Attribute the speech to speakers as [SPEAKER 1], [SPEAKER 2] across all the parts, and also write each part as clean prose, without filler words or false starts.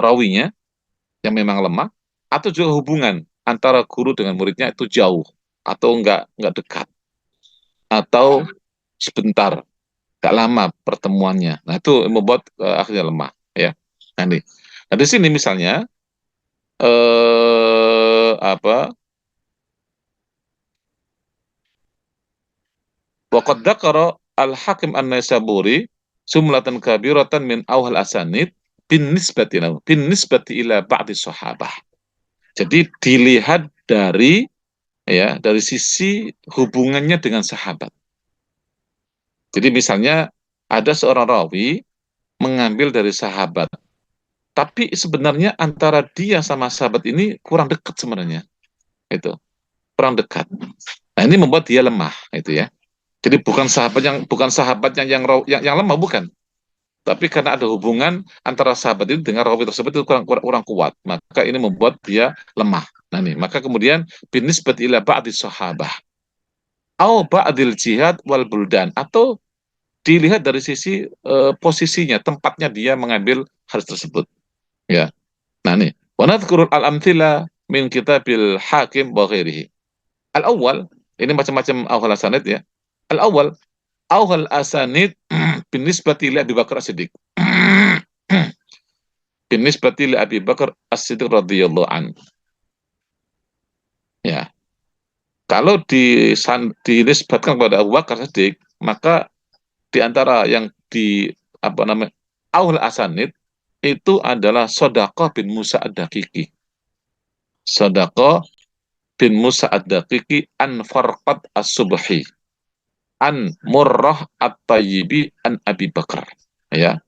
[SPEAKER 1] rawinya yang memang lemah, atau juga hubungan antara guru dengan muridnya itu jauh atau enggak dekat atau sebentar, enggak lama pertemuannya. Nah, itu membuat akhirnya lemah ya. Nah, nah di sini misalnya apa waqad dzakara al-Hakim an-Naisaburi sumlatan kabiratan min awhal asanid bin nisbati ila ba'di sahabah. Jadi dilihat dari sisi hubungannya dengan sahabat. Jadi misalnya ada seorang rawi mengambil dari sahabat, tapi sebenarnya antara dia sama sahabat ini kurang dekat sebenarnya, itu kurang dekat. Nah, ini membuat dia lemah, itu ya. Jadi bukan sahabatnya yang lemah, bukan, tapi karena ada hubungan antara sahabat itu dengan rawi tersebut itu kurang kuat, maka ini membuat dia lemah. Nah, nih maka kemudian binisbat ila ba'di sahabah au ba'dil jihad wal buldan, atau dilihat dari sisi posisinya, tempatnya dia mengambil hadis tersebut ya. Nah, nih wa nadhkuru al-amthila min kitabil hakim wa ghairihi. Al-awwal, ini macam-macam awal asanid ya. Al-awwal awal asanid binisbati li Abi Bakar As-Siddiq. Binisbati li Abi Bakar As-Siddiq radhiyallahu an. Ya. Kalau dinisbatkan kepada Abu Bakar Siddiq, maka di antara yang di apa namanya awal asanid itu adalah Sodaqah bin Musa Ad-Daqiqi. Sodaqah bin Musa Ad-Daqiqi an Farqat As-Subhi an Murrah At-Tayyibi an Abi Bakar. Ya.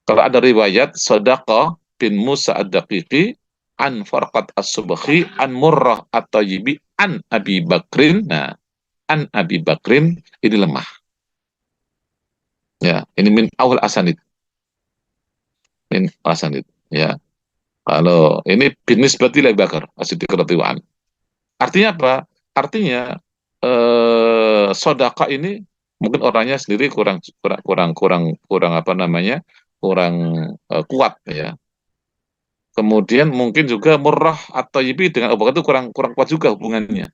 [SPEAKER 1] Kalau ada riwayat Sodaqah bin Musa Ad-Daqiqi an Farqat As-Subhi an Murrah At-Tayyibi an Abi Bakrin. Nah, an Abi Bakrin ini lemah. Ya, ini min awal asanid. Min asanid. Ya. Kalau ini bisnis berarti Abu Bakar As-Siddiq radhiyallahu anhu. Artinya apa? Artinya sodaka ini mungkin orangnya sendiri kurang kurang kurang kurang kurang apa namanya kurang kuat ya. Kemudian mungkin juga Murrah atau Yibi dengan Abu Bakar itu kurang kurang kuat juga hubungannya.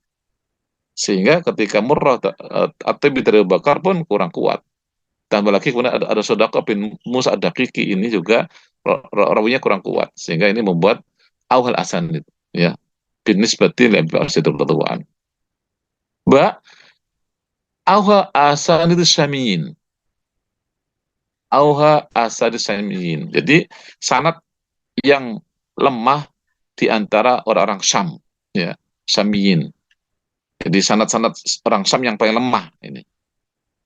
[SPEAKER 1] Sehingga ketika Murrah atau Yibi dari Abu Bakar pun kurang kuat. Tambah lagi kemudian ada Sodaka bin Musa Ad-Daqiqi ini juga rawinya kurang kuat. Sehingga ini membuat awal asanid ya. Bin nisbati li Abi Bakar radhiyallahu anhu. Ba awha asanid syamiyin. Auha asanid syamiyin. Jadi sanad yang lemah di antara orang-orang Syam ya, Syamiyin. Jadi sanad-sanad orang Syam yang paling lemah ini.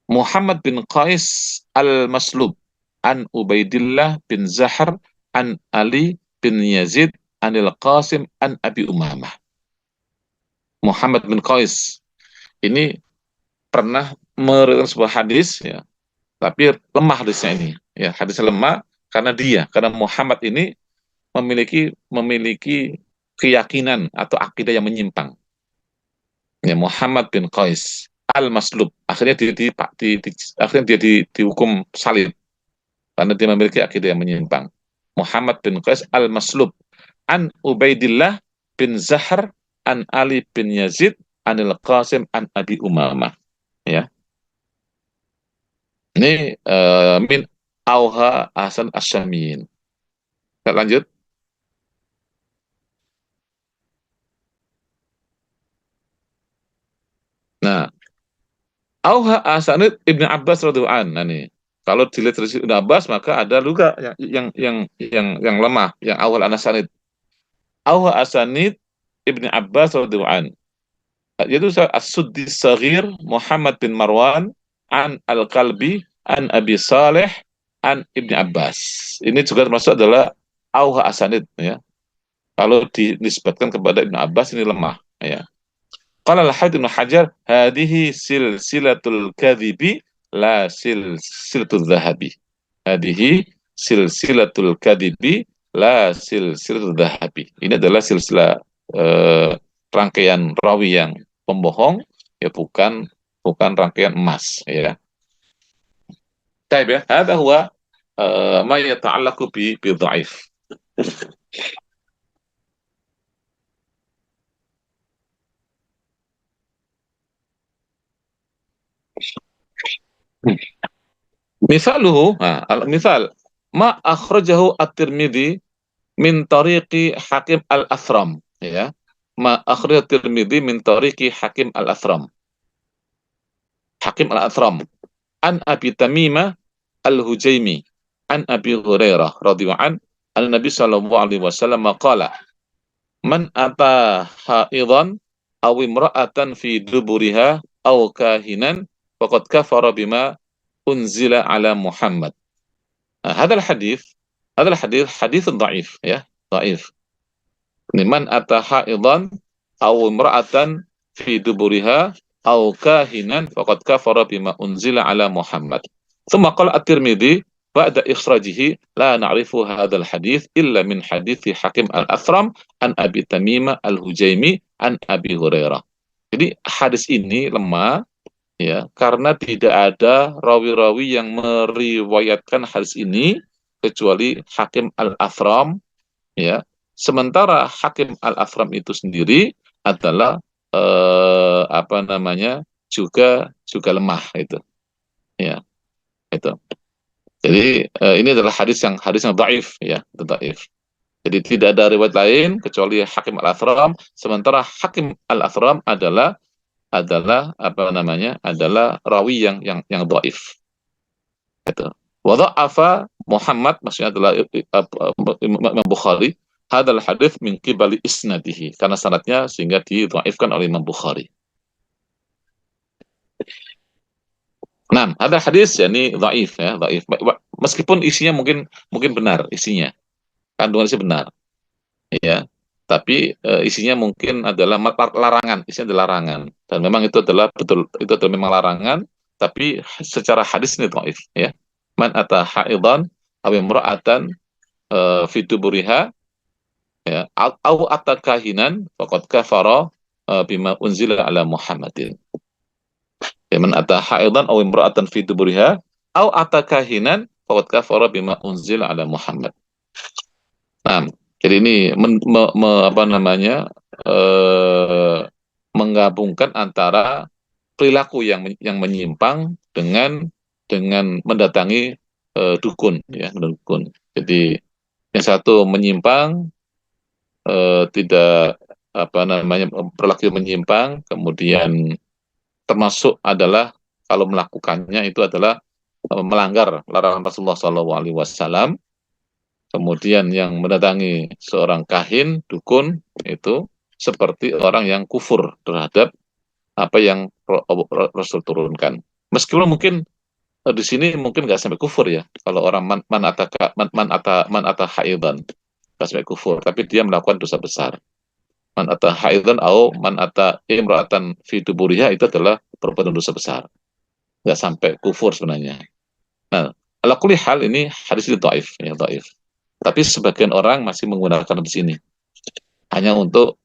[SPEAKER 1] Muhammad bin Qais al-Maslub an Ubaidillah bin Zahar an Ali bin Yazid anil Qasim an Abi Umamah. Muhammad bin Qais ini pernah meriwayatkan sebuah hadis ya, tapi lemah hadisnya ini. Ya, hadisnya lemah karena Muhammad ini memiliki keyakinan atau akidah yang menyimpang. Ya, Muhammad bin Qais al-Maslub akhirnya akhirnya dia dihukum salib karena dia memiliki akidah yang menyimpang. Muhammad bin Qais al-Maslub an Ubaidillah bin Zahar an Ali bin Yazid anil Qasim an Abi Umamah. Ya. Ini min auha Hasan Asyamin. Kita lanjut. Nah, auha Hasanid Ibnu Abbas radhiyallahu anhu. Nah, nih. Kalau dilihat dari Ibnu Abbas maka ada juga yang lemah, yang awal Hasanid. Auha Hasanid Ibnu Abbas radhiyallahu anhu. Yaitu As-Suddi Saghir Muhammad bin Marwan an Al-Kalbi an Abi Saleh an Ibnu Abbas. Ini juga termasuk adalah auha Hasanid ya. Kalau dinisbatkan kepada Ibnu Abbas ini lemah ya. Qala al-Hafidz Ibnu Hajar, hadhihi silsilatul kadhibi la silsilatul dhahabi. Hadhihi silsilatul kadhibi la silsilatul dhahabi. Ini adalah silsilah rangkaian rawi yang pembohong ya, bukan rangkaian emas ya. Baik ya, hadha huwa ma yata'allaqu bi dhaif. Misaluhu, nah, misal ma akhrajahu at-Tirmidzi min tariqi Hakim al-Athram, ya. Ma akhraj at-Tirmidzi min tariqi Hakim al-Athram. Hakim al-Athram an Abi Tamimah al-Hujaimi an Abi Hurairah radhiyallahu an Nabi sallallahu alaihi wasallam qala man ata haidan aw imra'atan fi duburiha aw kahinan faqad kafara bima unzila ala Muhammad. Nah, hadal hadis hadis dhaif, ya, dhaif. Man ata haidan aw imra'atan fi duburiha aw kahinan faqad kafara bima unzila ala Muhammad. Thumma qala at-Tirmidzi ba'da ikhrajihi la na'rifu hadzal hadits illa min hadithi Hakim al-Athram an Abi Tamimah al-Hujaimi an Abi Hurairah. Jadi hadis ini lemah, ya, karena tidak ada rawi-rawi yang meriwayatkan hadis ini kecuali Hakim al-Athram, ya. Sementara Hakim al-Athram itu sendiri adalah apa namanya, juga lemah itu, ya, itu. Jadi ini adalah hadis yang dhaif, ya, dhaif. Jadi tidak ada riwayat lain kecuali Hakim al-Athram, sementara Hakim al-Athram adalah apa namanya, adalah rawi yang dhaif. Itu. Wa dha'afa Muhammad, maksudnya adalah Imam Bukhari, hadal hadis min qibali isnadihi, karena sanadnya sehingga didhaifkan oleh Imam Bukhari. Nah, ada hadis yakni dhaif, ya, dhaif. Meskipun isinya mungkin benar isinya. Kandungan isinya benar, ya. Tapi isinya mungkin adalah larangan, isinya adalah larangan. Dan memang itu adalah betul, itu adalah memang larangan, tapi secara hadis ini dhaif, ya. Man ata haidan aw imra'atan fi duburiha, ya, au ata kahinan faqad kafara bima unzila ala Muhammadin. Ya, man ata haidan aw imra'atan fi duburiha au ata kahinan faqad kafara bima unzila ala Muhammad. Nah, jadi ini apa namanya, menggabungkan antara perilaku yang menyimpang dengan mendatangi dukun, ya, dukun. Jadi yang satu menyimpang, tidak apa namanya, perilaku yang menyimpang, kemudian termasuk adalah kalau melakukannya itu adalah melanggar larangan Rasulullah SAW. Kemudian yang mendatangi seorang kahin, dukun, itu seperti orang yang kufur terhadap apa yang Rasul turunkan. Meskipun mungkin di sini mungkin nggak sampai kufur, ya. Kalau orang man ata haidan nggak sampai kufur, tapi dia melakukan dosa besar. Man ata haidan atau man ata imra'atan fi duburiha itu adalah perbuatan dosa besar. Nggak sampai kufur sebenarnya. Nah, ala kulli hal ini hadis ini dhaif, ya, dhaif. Tapi sebagian orang masih menggunakan di sini hanya untuk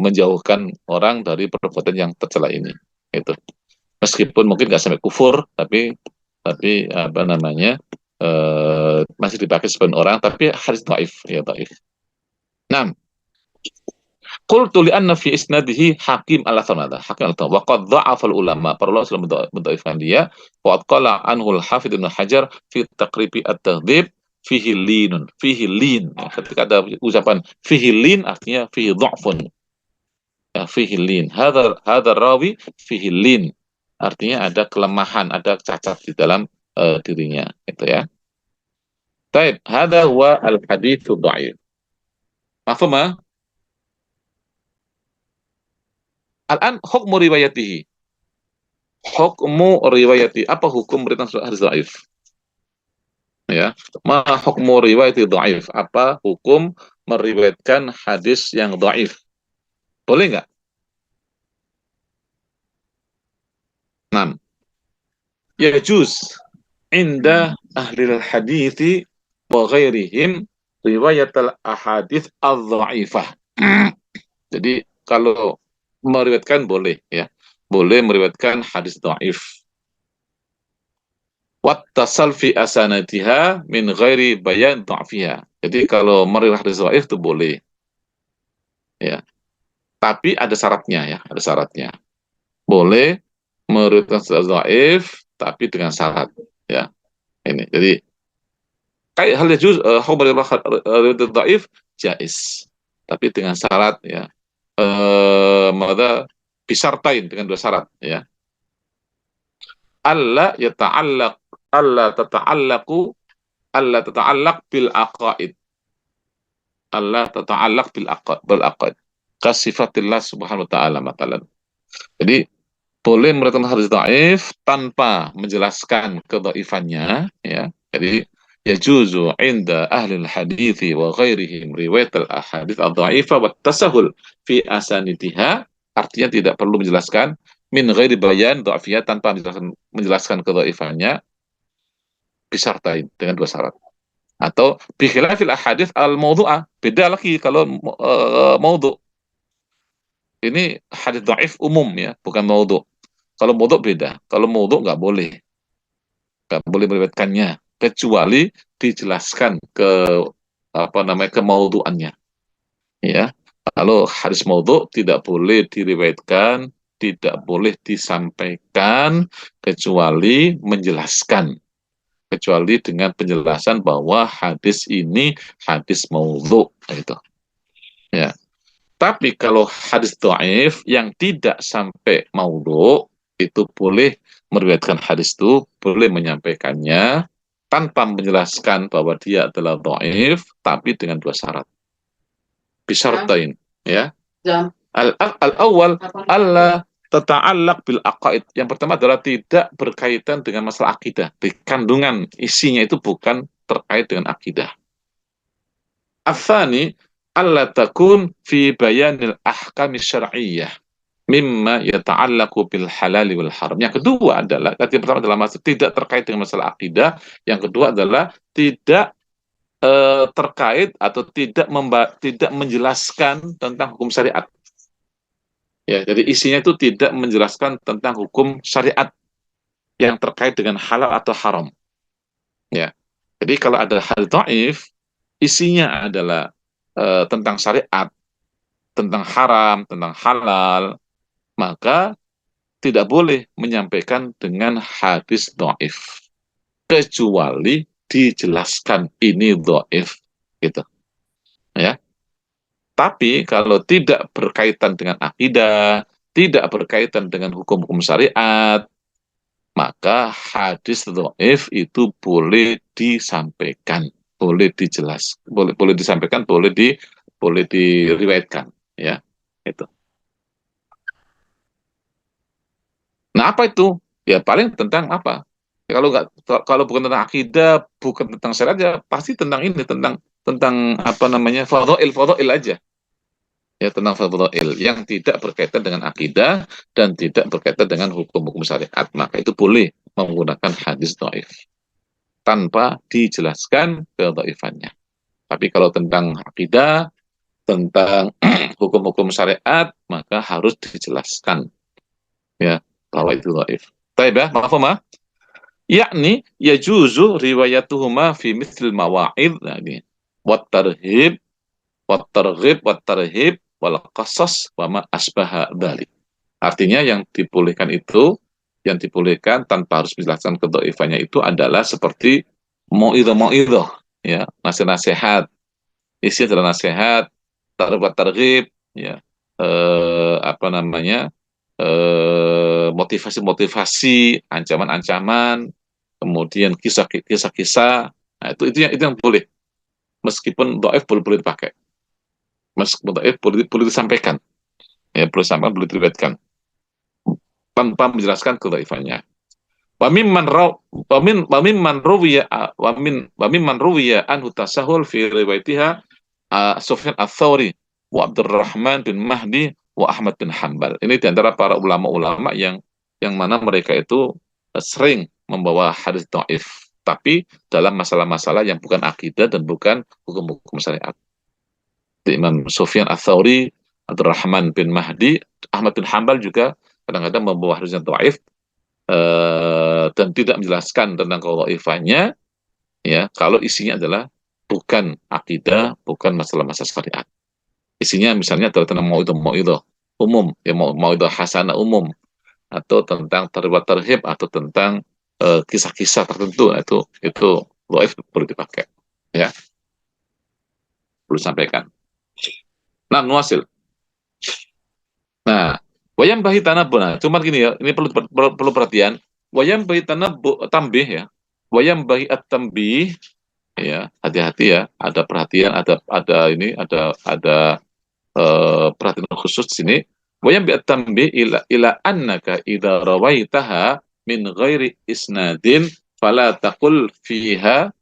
[SPEAKER 1] menjauhkan orang dari perbuatan yang tercela ini. Itu. Meskipun mungkin nggak sampai kufur, tapi apa namanya, masih dipakai sebagian orang, tapi hadis dhaif, ya, dhaif. Nah, qultu li anna fi isnadihi Hakim al-Athram, Hakim al-Athram wa qad dha'afa al-ulama, para ulama sudah mendhaifkan dia, wa qala anhu al-Hafidz Ibnu Hajar fi taqribi at-tahdhib fihi linun, fihi lin. Ketika ada ucapan fihi lin artinya fihi dha'fun, ya, fihi lin, hadar rawi fihi lin, artinya ada kelemahan, ada cacat di dalam dirinya, itu, ya. Baik, hadza huwa al-haditsu dhaif. Mafhum? Al-an hukmu riwayatihi. Hukmu riwayati, apa hukum berita hadis dhaif? Ya, ma hukmu riwayati dhaif, apa hukum meriwayatkan hadis yang dhaif? Boleh nggak? Nah, yajuz inda ahli al-hadithi wa ghairihim riwayat al-ahadith al-dha'ifah. Jadi kalau meriwayatkan boleh, ya. Boleh meriwayatkan hadis dhaif. Wattasal fi asanatiha min ghairi bayan dha'fiha. Jadi kalau meriwayatkan hadis dhaif itu boleh, ya. Tapi ada syaratnya ya, ada syaratnya. Boleh meriwayatkan hadis dhaif, tapi dengan syarat, ya. Ini. Jadi kayak hal juz riwayat dhaif jais. Tapi dengan syarat ya. Mada bisartain dengan dua syarat ya. Allah yata'allaq Allah tata'allaqu Allah tata'allaq bil aqaid. Allah tata'allaq bil aqaid. Kasifatillah subhanahu wa ta'ala matalan. Jadi boleh meriwayatkan hadis dhaif tanpa menjelaskan kedhaifannya ya. Jadi yajuzu inda ahli al-hadithi wa ghairihim riwayat al-ahadits ad-dhaifah wa tasahul fi asanidiha, artinya tidak perlu menjelaskan min ghairi bayan dhafiyah, tanpa menjelaskan kedhaifannya, bisyartain dengan dua syarat. Atau bi khilafil ahadits al-mawdu'ah, beda lagi kalau maudhu'. Ini hadis dhaif umum ya, bukan maudhu'. Kalau maudhu' beda. Kalau maudhu' nggak boleh meriwayatkannya kecuali dijelaskan ke apa namanya kemaudhu'annya. Ya, kalau hadis maudhu' tidak boleh diriwayatkan, tidak boleh disampaikan kecuali menjelaskan, kecuali dengan penjelasan bahwa hadis ini hadis maudhu', itu. Ya. Tapi kalau hadis dhaif yang tidak sampai maudhu', itu boleh meriwayatkan hadis itu, boleh menyampaikannya tanpa menjelaskan bahwa dia adalah dhaif, tapi dengan dua syarat. Bisyartain, ya. Al-awwal Allah tata'allaq bil aqaid. Yang pertama adalah tidak berkaitan dengan masalah akidah. Di kandungan isinya itu bukan terkait dengan akidah. Al-thani alla takun fi bayanil ahkam syar'iyyah mimma yata'allaqu bil halal wal haram. Yang kedua adalah, yang pertama adalah tidak terkait dengan masalah akidah. Yang kedua adalah tidak terkait atau tidak menjelaskan tentang hukum syariat. Ya, jadi isinya itu tidak menjelaskan tentang hukum syariat yang terkait dengan halal atau haram. Ya. Jadi kalau ada hadis dhaif, isinya adalah tentang syariat, tentang haram, tentang halal, maka tidak boleh menyampaikan dengan hadis dhaif kecuali dijelaskan ini dhaif, gitu. Ya. Tapi kalau tidak berkaitan dengan akidah, tidak berkaitan dengan hukum-hukum syariat, maka hadis dhaif itu boleh disampaikan, boleh dijelas, boleh disampaikan, boleh diriwayatkan, ya. Itu. Nah, apa itu? Ya paling tentang apa? Kalau nggak, kalau bukan tentang akidah, bukan tentang syariat, ya pasti tentang ini, tentang apa namanya, fadhail aja. Ya, tentang fadhail yang tidak berkaitan dengan akidah dan tidak berkaitan dengan hukum-hukum syariat, maka itu boleh menggunakan hadis dhaif tanpa dijelaskan kedhaifannya. Tapi kalau tentang akidah, tentang hukum-hukum syariat, maka harus dijelaskan ya bahwa itu dhaif. Baik ya, mafhum? Yakni yajuzu riwayatuhuma fi mithlil mawa'id, nah ini wat tarhib wat targhib wat tarhib wal qasas wa ma asbaha dzalik. Artinya yang dibolehkan tanpa harus menjelaskan kedhaifannya itu adalah seperti mauidhah ya, nasihat-nasihat. Isi adalah nasihat, targhib ya, apa namanya? Motivasi-motivasi, ancaman-ancaman, kemudian kisah-kisah. Nah, itu yang boleh. Meskipun dhaif boleh dipakai. Meskipun dhaif boleh disampaikan. Ya, boleh disampaikan, boleh diriwayatkan tanpa menjelaskan kedhaifannya. Wa mimman ruwiya anhu tasahul fi riwayatiha Sufyan ats-Tsauri wa Abdurrahman bin Mahdi wa Ahmad bin Hanbal. Ini diantara para ulama-ulama yang mana mereka itu sering membawa hadis dhaif, tapi dalam masalah-masalah yang bukan akidah dan bukan hukum-hukum syariat. Imam Sufyan ats-Tsauri, Abdurrahman bin Mahdi, Ahmad bin Hanbal juga kadang-kadang membawa hadis dhaif dan tidak menjelaskan tentang kedhaifannya, ya, kalau isinya adalah bukan akidah, bukan masalah-masalah syariat. Isinya misalnya adalah tentang mauidhah umum, ya mauidhah hasanah umum, atau tentang terhib terhib, atau tentang kisah-kisah tertentu. Itu dhaif perlu dipakai, ya, perlu sampaikan. Nah, nuasil. Nah, wayam bahi tanabbu. Nah, cuma gini ya, ini perlu perhatian. Wayam bahi tanabbu tambih ya. Wayam bahi at-tambih, ya, hati-hati ya. Ada perhatian, ada ini, ada perhatian khusus di sini. Wayam bahi at-tambih ila annaka idza rawaitaha min ghairi isnadin fala taqul fiha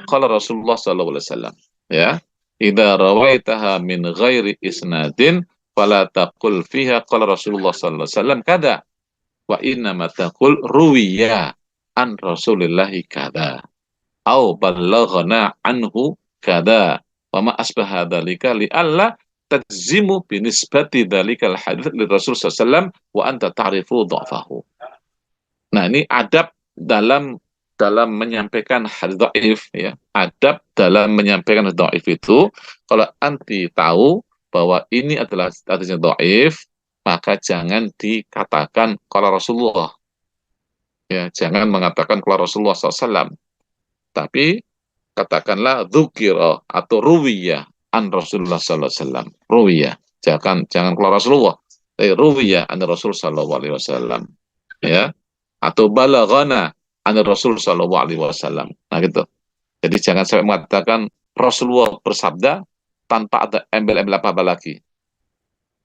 [SPEAKER 1] qala Rasulullah sallallahu alaihi wasallam. Ya. Idza rawaitaha min ghairi isnadin fala taqul fiha qala Rasulullah sallallahu alaihi wasallam kada wa inna ma taqul ruwiya an Rasulillahi kada au ballaghana anhu kada wa ma asbaha dzalika li alla tajzimu binisbati dzalikal hadits li Rasul sallallahu alaihi wasallam wa anta ta'rifu dha'fahu. Nah, ini adab dalam menyampaikan hadis dhaif, ya. Adab dalam menyampaikan hadis dhaif itu, kalau anti tahu bahwa ini adalah hadisnya dhaif, maka jangan dikatakan qala Rasulullah. Ya, jangan mengatakan qala Rasulullah SAW, tapi katakanlah dzukira atau ruwiya an Rasulullah sallallahu alaihi wasallam. Ruwiya. Jangan qala Rasulullah, tapi ruwiya an Rasul sallallahu alaihi wasallam. Ya. Atau balaghana an Rasul sallallahu alaihi wasallam. Nah, gitu. Jadi jangan sampai mengatakan Rasulullah bersabda tanpa ada embel-embel apa-apa lagi.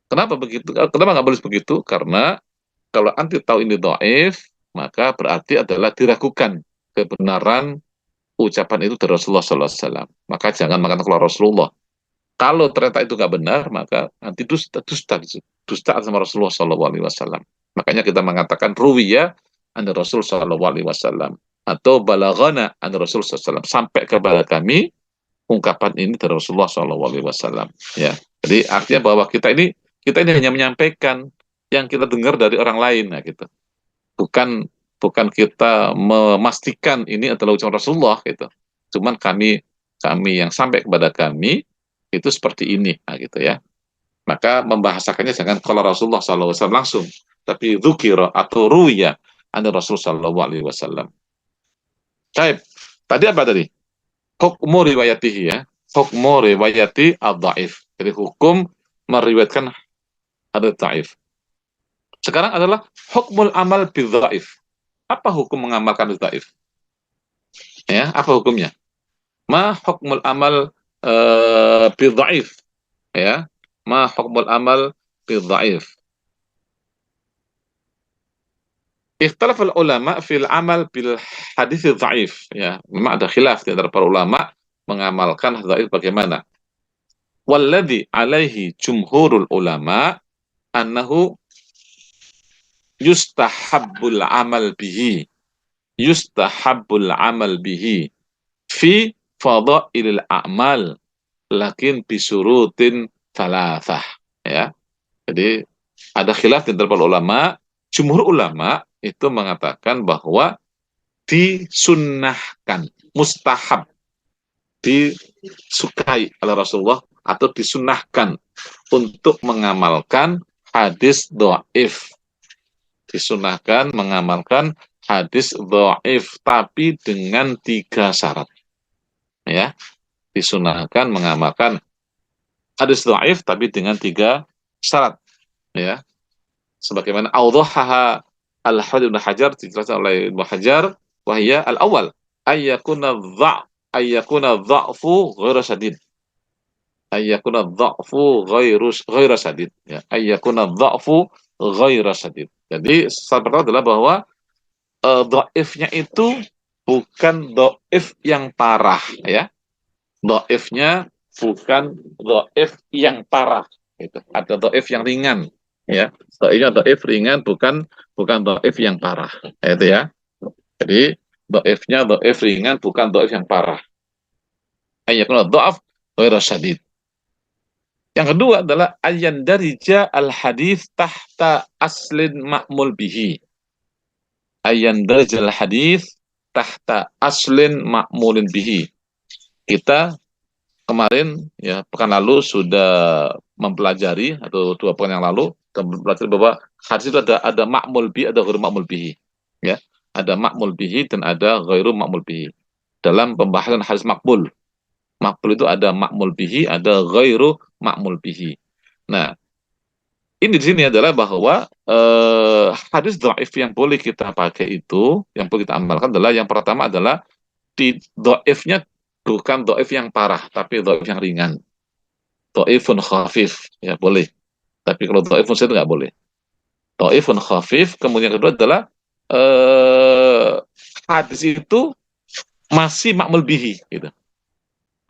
[SPEAKER 1] Kenapa begitu? Kenapa nggak boleh begitu? Karena kalau anti tahu ini dhaif, maka berarti adalah diragukan kebenaran ucapan itu dari Rasulullah sallallahu alaihi wasallam. Maka jangan mengatakan kalau Rasulullah. Kalau ternyata itu nggak benar, maka nanti dusta sama Rasulullah sallallahu alaihi wasallam. Makanya kita mengatakan ruwiya an Rasul sallallahu alaihi wasallam atau balaghana an Rasul sallallahu alaihi wasallam, sampai kepada kami ungkapan ini dari Rasulullah sallallahu alaihi wasallam, ya. Jadi artinya bahwa kita ini hanya menyampaikan yang kita dengar dari orang lain, nah gitu. Bukan bukan kita memastikan ini adalah ucapan Rasulullah gitu. Cuman kami yang sampai kepada kami itu seperti ini, nah gitu ya. Maka membahasakannya jangan kalau Rasulullah sallallahu alaihi wasallam langsung, tapi dzukira atau ruwiya an Rasul sallallahu alaihi wasallam. Baik. Tadi apa tadi? Hukmu riwayatihi, ya. Hukmu riwayati ad-dhaif. Jadi hukum meriwayatkan hadits dhaif. Sekarang adalah hukmul amal bidh-dhaif. Apa hukum mengamalkan hadits dhaif? Ya, apa hukumnya? Ma hukmul amal bidh-dhaif? Ya. Ma hukmul amal bidh-dhaif? Ikhtilaf ulama fil amal bil hadits dhaif, ya. Memang ada khilaf di antara para ulama mengamalkan hadits dhaif bagaimana. Walladzi alaihi jumhurul ulama annahu yustahabbul amal bihi fi fadailil a'mal lakin bisurutin thalathah, ya. Jadi ada khilaf di antara para ulama. Jumhur ulama itu mengatakan bahwa disunnahkan, mustahab, disukai oleh Rasulullah atau disunnahkan untuk mengamalkan hadis dhaif. Disunnahkan mengamalkan hadis dhaif, tapi dengan 3 syarat. Ya, disunnahkan mengamalkan hadis dhaif tapi dengan 3 syarat. Ya, sebagaimana awdahaha al-Hafidz Ibnu Hajar, dijelaskan oleh Ibnu Hajar, wahya al-awwal ayyakuna dha'fu ghairu syadid. Ayyakuna dha'fu ghairu syadid, ya. Ayyakuna dha'fu ghairu syadid. Jadi syarat pertama adalah bahwa dhaifnya itu bukan dhaif yang parah, ya. Dhaifnya bukan dhaif yang parah, gitu. Ada dhaif yang ringan, ya. Dhaifnya dhaif ringan, bukan dhaif yang parah, itu ya. Jadi dhaifnya dhaif ringan, bukan dhaif yang parah. Ayyakuna dha'f ghairu syadid. Yang kedua adalah ayyandarija al-hadis tahta aslin ma'mul bihi. Ayyandarija al-hadis tahta aslin ma'mulin bihi. Kita kemarin ya pekan lalu sudah mempelajari atau 2 pekan yang lalu kita belajar bahwa hadis itu ada makmul bihi, ada ghairu makmul bihi. Ya, ada makmul bihi dan ada ghairu makmul bihi. Dalam pembahasan hadis makmul, makmul itu ada makmul bihi, ada ghairu makmul bihi. Nah, ini di sini adalah bahwa hadis dhaif yang boleh kita pakai itu, yang boleh kita amalkan adalah yang pertama adalah di dhaifnya bukan dhaif yang parah, tapi dhaif yang ringan. Dhaifun khafif, ya boleh. Tapi kalau dhaifun itu nggak boleh. Dhaifun khafif, kemudian yang kedua adalah hadis itu masih makmul bihi, gitu.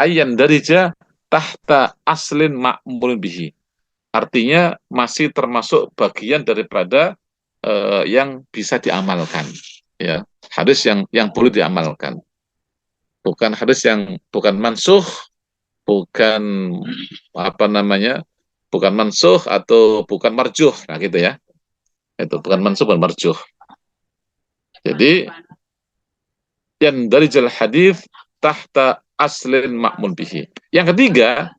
[SPEAKER 1] Ayyan darija tahta aslin makmul bihi. Artinya masih termasuk bagian daripada yang bisa diamalkan, ya. Hadis yang boleh diamalkan, bukan hadis yang bukan mansuh, bukan apa namanya, bukan mansuh atau bukan marjuh, nah gitu ya. Itu bukan mansuh, bukan marjuh. Jadi yang dari jal hadis tahta aslin makmul bihi. Yang ketiga,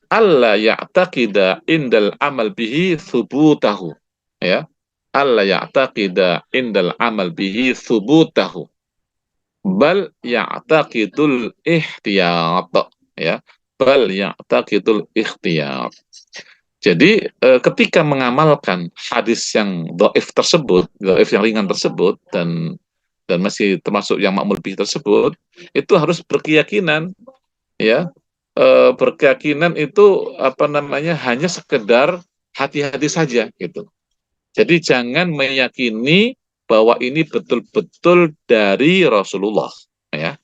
[SPEAKER 1] alla ya'taqida indal amal bihi thubutahu. Ya. Alla ya'taqida indal amal bihi thubutahu. Bal ya'taqidul ihtiyat. Ya. Bal ya'taqidul ikhtiyat. Jadi ketika mengamalkan hadis yang dhaif tersebut, dhaif yang ringan tersebut, dan masih termasuk yang makmul bihi tersebut, itu harus berkeyakinan, ya. Berkeyakinan itu apa namanya, hanya sekedar hati-hati saja gitu. Jadi jangan meyakini bahwa ini betul-betul dari Rasulullah, ya.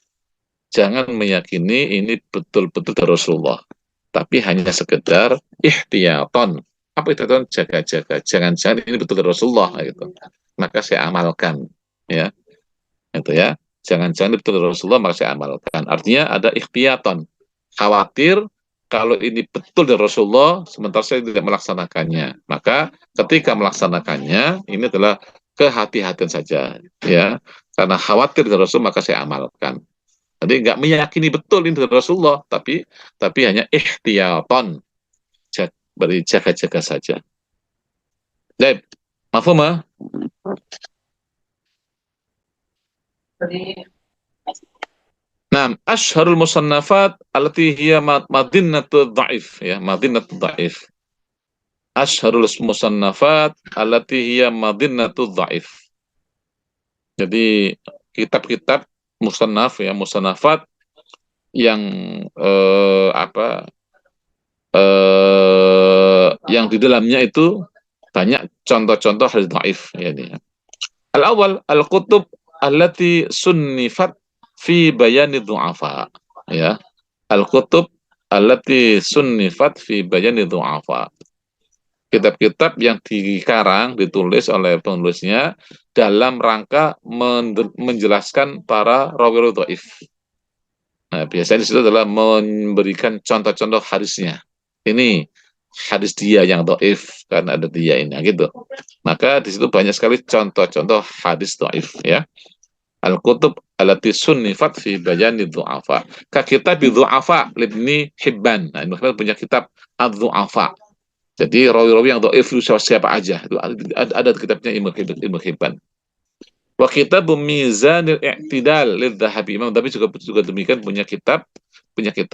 [SPEAKER 1] Jangan meyakini ini betul-betul dari Rasulullah, tapi hanya sekedar ihtiyaton. Apa itu? Jaga-jaga. Jangan-jangan ini betul dari Rasulullah gitu. Maka saya amalkan, ya. Itu ya. Jangan-jangan itu betul dari Rasulullah, maka saya amalkan. Artinya ada ikhtiyaton. Khawatir kalau ini betul dari Rasulullah, sementara saya tidak melaksanakannya. Maka ketika melaksanakannya, ini adalah kehati-hatian saja, ya. Karena khawatir dari Rasul, maka saya amalkan. Jadi nggak meyakini betul ini dari Rasulullah, tapi hanya ikhtiyaton, beri jaga-jaga saja. Baik, mafhum? Nah, asyharul musannafat allati hiya madinnatul dhaif, ya, madinnatul dhaif. Asyharul musannafat allati hiya madinnatul dhaif. Jadi kitab-kitab musannaf, ya, musannafat yang yang di dalamnya itu banyak contoh-contoh hadis dhaif, ya, ini. Al-awwal al-kutub allati sunnifat fi bayani du'afa, ya. Al-kutub allati sunnifat fi bayani du'afa. Kitab-kitab yang dikarang, ditulis oleh penulisnya dalam rangka menjelaskan para rawi dhaif. Nah, biasanya di situ adalah memberikan contoh-contoh hadisnya. Ini hadis dia yang dhaif karena ada dia ini, gitu. Maka di situ banyak sekali contoh-contoh hadis dhaif, ya. Al-kutub allati sunnifat fi bayani du'afa. Ka kitab du'afa Ibnu Hibban. Nah, Ibnu Hibban punya kitab ad-du'afa. Jadi rawi-rawi yang dhaif itu siapa aja. Itu ada kitabnya Ibnu Hibban. Wa kitab Mizanil I'tidal lidz-Dzahabi. Imam Dzahabi juga demikian punya kitab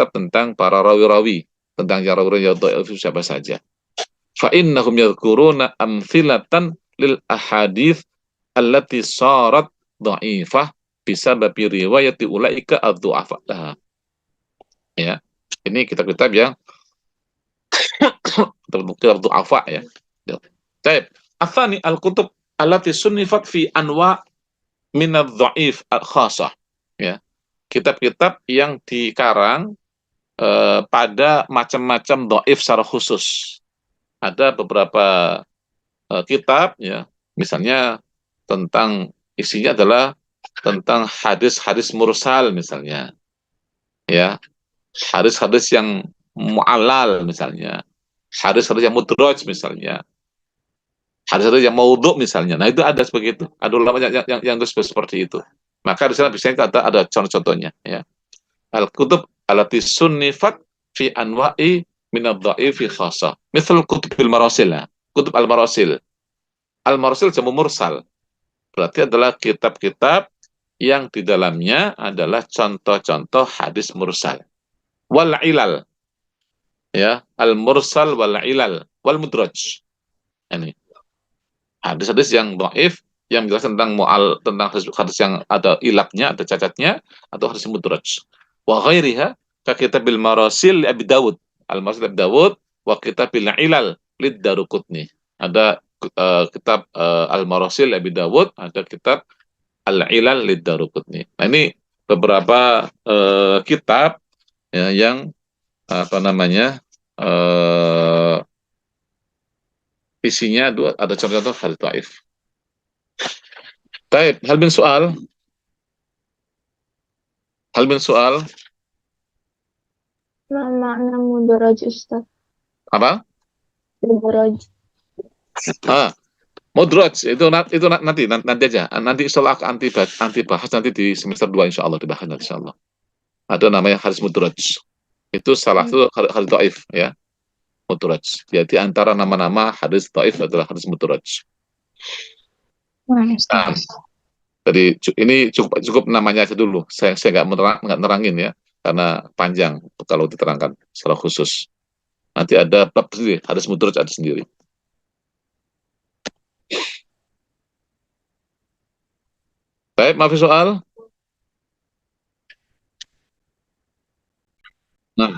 [SPEAKER 1] tentang para rawi-rawi, tentang yang rawi-rawi yang dhaif itu siapa saja. Fa innahum yadhkuruna amthilatan lil ahadits allati sarat dhaifah bisababi riwayati ulaika ad-du'afa. Ya. Ini kitab-kitab yang terbukti ad-du'afa, ya. Baik. Atsani al-kutub allati sunnifat fi anwa' min ad-dhaif al-khasah. Ya. Kitab-kitab yang dikarang pada macam-macam dhaif secara khusus. Ada beberapa kitab, ya, misalnya tentang isinya adalah tentang hadis-hadis mursal misalnya, ya, hadis-hadis yang mu'allal misalnya, hadis-hadis yang mudraj misalnya, hadis-hadis yang maudhu misalnya. Nah, itu ada seperti itu. Ada ulama yang seperti itu. Maka di sana biasanya ada contoh-contohnya, ya. Al-kutub alati sunnifat fi anwa'i min ad-dha'ifi khassa. Misal kutub al-marasil. Kutub al-marasil. Al-marasil jamu mursal. Berarti adalah kitab-kitab yang di dalamnya adalah contoh-contoh hadis mursal. Wal ilal. Ya, al-mursal wal ilal wal mudraj. Ini hadis-hadis yang dhaif yang menjelaskan tentang mu'al, tentang hadis yang ada ilaknya, ada cacatnya, atau hadis mudraj. Wa ghairiha ka kitabil marasil li Abi Dawud. Al-Marasil Abi Dawud wa kitabil ilal lid Daruqutni. Ada kitab Al-Marasil Abi Dawud, ada kitab Al-Ilal lid Daruqutni. Nah, ini beberapa kitab ya, yang apa namanya isinya ada contoh-contoh hadis dhaif. Baik, hal min soal. Hal min soal.
[SPEAKER 2] Ma makna mudaraj Ustaz?
[SPEAKER 1] Apa?
[SPEAKER 2] Mudaraj.
[SPEAKER 1] Mudraj itu nanti aja. Nanti insyaallah anti bahas nanti di semester 2 insyaallah dibahas insyaallah. Ada namanya hadis mudraj. Itu salah satu hadis dhaif ya. Mudraj. Jadi antara nama-nama hadis dhaif adalah hadis mudraj. Nah, jadi ini cukup namanya aja dulu. Saya nggak nerangin ya, karena panjang kalau diterangkan secara khusus. Nanti ada bab sendiri, hadis mudraj ada sendiri. Baik, maaf soal. Nah,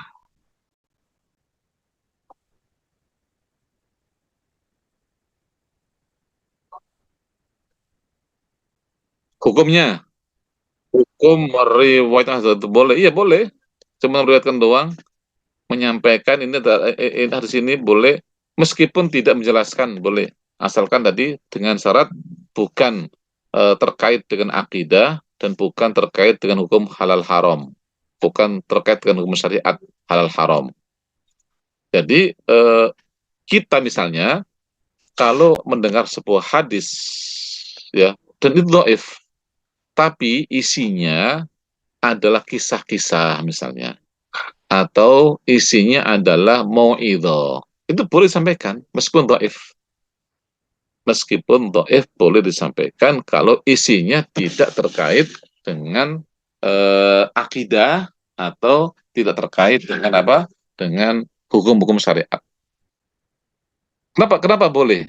[SPEAKER 1] hukumnya, hukum meriwayatkan itu boleh, iya boleh. Cuma meriwayatkan doang, menyampaikan ini hadis ini boleh, meskipun tidak menjelaskan boleh, asalkan tadi dengan syarat bukan terkait dengan akidah dan bukan terkait dengan hukum halal haram, bukan terkait dengan hukum syariat halal haram. Jadi kita misalnya kalau mendengar sebuah hadis ya, dan itu dhaif, tapi isinya adalah kisah-kisah misalnya, atau isinya adalah mau'idhah, itu boleh disampaikan meskipun dhaif. Meskipun dhaif boleh disampaikan kalau isinya tidak terkait dengan akidah atau tidak terkait dengan apa? Dengan hukum-hukum syariat. Kenapa boleh?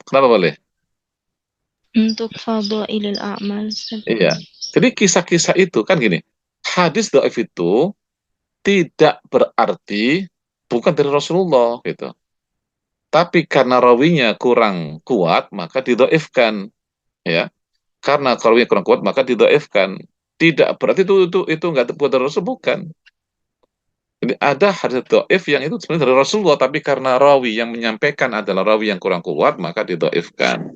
[SPEAKER 1] Kenapa boleh?
[SPEAKER 2] Untuk fadhailul a'mal.
[SPEAKER 1] Iya. Jadi kisah-kisah itu kan gini, hadis dhaif itu tidak berarti bukan dari Rasulullah gitu. Tapi karena rawinya kurang kuat maka didhaifkan ya. Karena rawinya kurang kuat maka didhaifkan. Tidak berarti itu enggak bukan dari Rasul, bukan. Jadi ada hadis dhaif yang itu sebenarnya dari Rasulullah, tapi karena rawi yang menyampaikan adalah rawi yang kurang kuat maka didhaifkan.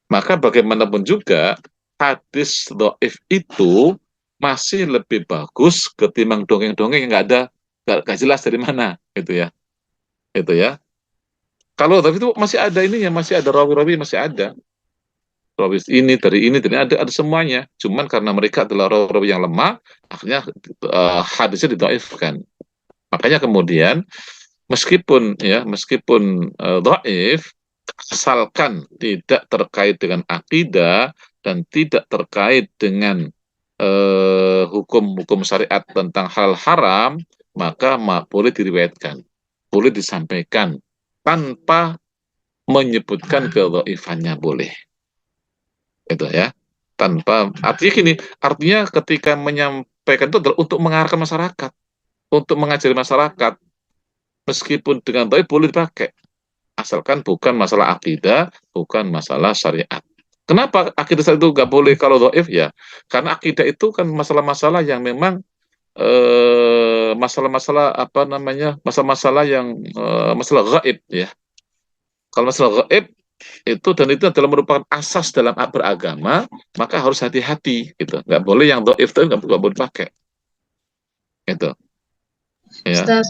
[SPEAKER 1] Maka bagaimanapun juga hadis dhaif itu masih lebih bagus ketimbang dongeng-dongeng yang nggak jelas dari mana gitu ya. Itu ya. Kalau tapi itu masih ada ininya, masih ada rawi-rawi, masih ada. Rawi ini dari ada semuanya. Cuman karena mereka adalah rawi-rawi yang lemah, akhirnya hadisnya didhaifkan. Makanya kemudian meskipun dhaif, asalkan tidak terkait dengan akidah dan tidak terkait dengan hukum-hukum syariat tentang hal haram, maka boleh diriwayatkan, boleh disampaikan tanpa menyebutkan kedhaifannya, boleh. Itu ya. Tanpa artinya gini, artinya ketika menyampaikan itu adalah untuk mengarahkan masyarakat, untuk mengajari masyarakat, meskipun dengan dhaif boleh dipakai. Asalkan bukan masalah akidah, bukan masalah syariat. Kenapa akidah itu nggak boleh kalau dhaif ya? Karena akidah itu kan masalah-masalah yang memang masalah-masalah apa namanya, masalah-masalah yang masalah gaib ya. Kalau masalah gaib itu dan itu adalah merupakan asas dalam beragama, maka harus hati-hati gitu. Nggak boleh yang dhaif itu nggak boleh dipakai. Itu. Ya.
[SPEAKER 2] Ustaz,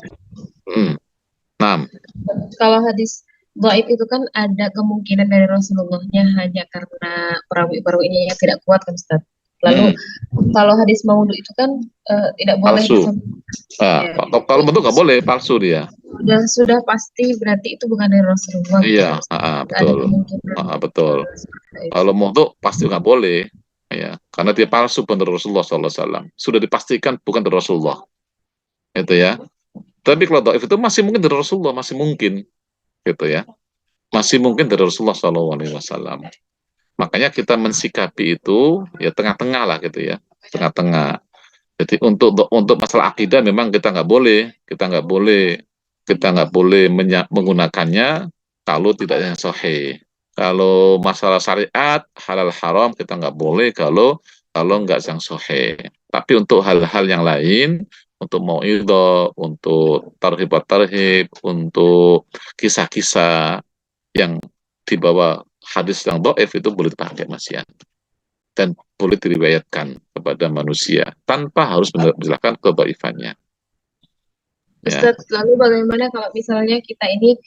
[SPEAKER 1] Nah,
[SPEAKER 2] kalau hadis
[SPEAKER 3] dhaif itu kan ada kemungkinan dari Rasulullahnya hanya karena perawi-perawinya yang tidak kuat kan Ustaz. Lalu kalau hadis maudhu itu kan tidak boleh
[SPEAKER 1] Palsu.
[SPEAKER 3] ya,
[SPEAKER 1] Kalau bentuk nggak boleh, palsu dia.
[SPEAKER 3] sudah pasti berarti itu bukan dari Rasulullah.
[SPEAKER 1] Iya, betul. Betul. Kalau maudhu pasti nggak boleh, ya, karena dia palsu benar Rasulullah SAW. Sudah dipastikan bukan dari Rasulullah, gitu ya. Tapi kalau dhaif itu masih mungkin dari Rasulullah, masih mungkin, gitu ya. Masih mungkin dari Rasulullah SAW. Makanya kita mensikapi itu ya tengah-tengah lah, gitu ya, tengah-tengah. Jadi untuk masalah akidah memang kita nggak boleh, menggunakannya kalau tidak yang sahih. Kalau masalah syariat halal haram kita nggak boleh kalau nggak yang sahih. Tapi untuk hal-hal yang lain, untuk mauidhah, untuk tarhib, untuk kisah-kisah yang dibawa hadis yang dhaif itu boleh dipakai Mas ya. Dan boleh diriwayatkan kepada manusia tanpa harus menjelaskan kedhaifannya.
[SPEAKER 3] Ustaz, lalu bagaimana kalau misalnya kita ini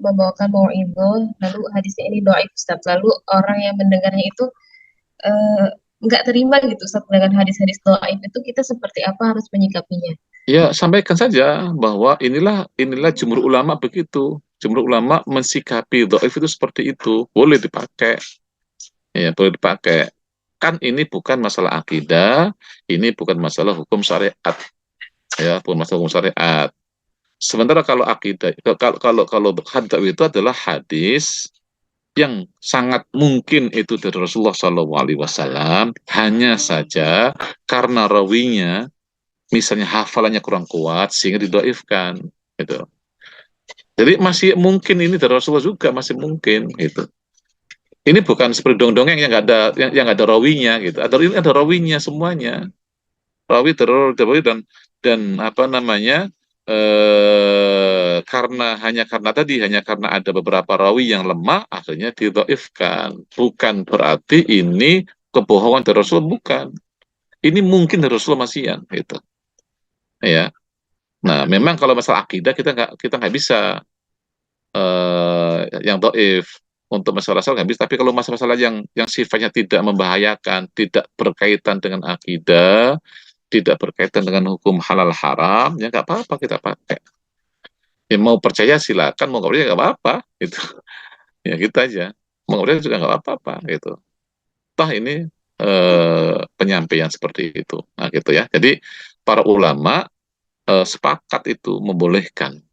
[SPEAKER 3] membawakan mauidhah, lalu hadisnya ini dhaif Ustaz, lalu orang yang mendengarnya itu nggak terima gitu Ustaz dengan hadis-hadis dhaif itu, kita seperti apa harus menyikapinya?
[SPEAKER 1] Ya, sampaikan saja bahwa inilah jumhur ulama begitu. Jumhur ulama mensikapi dhaif itu seperti itu, boleh dipakai. Ya, boleh dipakai. Kan ini bukan masalah akidah, ini bukan masalah hukum syariat. Ya, bukan masalah hukum syariat. Sementara kalau akidah, kalau hadis itu adalah hadis yang sangat mungkin itu dari Rasulullah SAW, hanya saja karena rawinya, misalnya hafalannya kurang kuat sehingga didoifkan, gitu. Jadi masih mungkin ini dari Rasulullah juga, masih mungkin, gitu. Ini bukan seperti dongeng yang nggak ada ada rawinya, gitu. Ini ada rawinya semuanya, rawi terrawi dan apa namanya, hanya karena ada beberapa rawi yang lemah akhirnya didhaifkan. Bukan berarti ini kebohongan dari Rasul, bukan. Ini mungkin dari Rasul masihan, gitu. Ya. Nah, memang kalau masalah akidah kita nggak bisa yang dhaif. Untuk masalah-masalah nggak bisa, tapi kalau masalah-masalah yang sifatnya tidak membahayakan, tidak berkaitan dengan akidah, tidak berkaitan dengan hukum halal haram, ya nggak apa-apa kita pakai. Ya mau percaya silakan, mau nggak percaya nggak apa-apa, gitu. Ya gitu aja. Mau nggak percaya juga nggak apa-apa, gitu. Toh ini penyampaian seperti itu, nah gitu ya. Jadi para ulama sepakat itu membolehkan.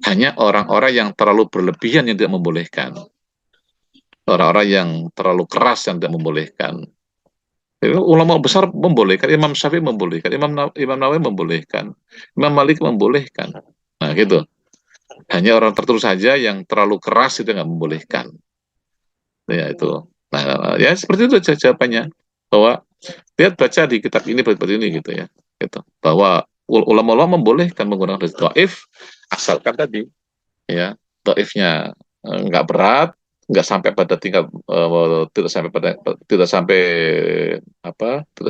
[SPEAKER 1] Hanya orang-orang yang terlalu berlebihan yang tidak membolehkan. Orang-orang yang terlalu keras yang tidak membolehkan. Ulama besar membolehkan, Imam Syafi'i membolehkan, Imam Nawawi membolehkan, Imam Malik membolehkan. Nah gitu. Hanya orang tertentu saja yang terlalu keras itu nggak membolehkan. Ya itu. Nah ya seperti itu aja jawabannya. Bahwa lihat baca di kitab ini seperti ini gitu ya. Gitu. Bahwa ulama-ulama membolehkan menggunakan hadis dhaif asalkan tadi ya dhaifnya nggak berat, nggak sampai pada tingkat tidak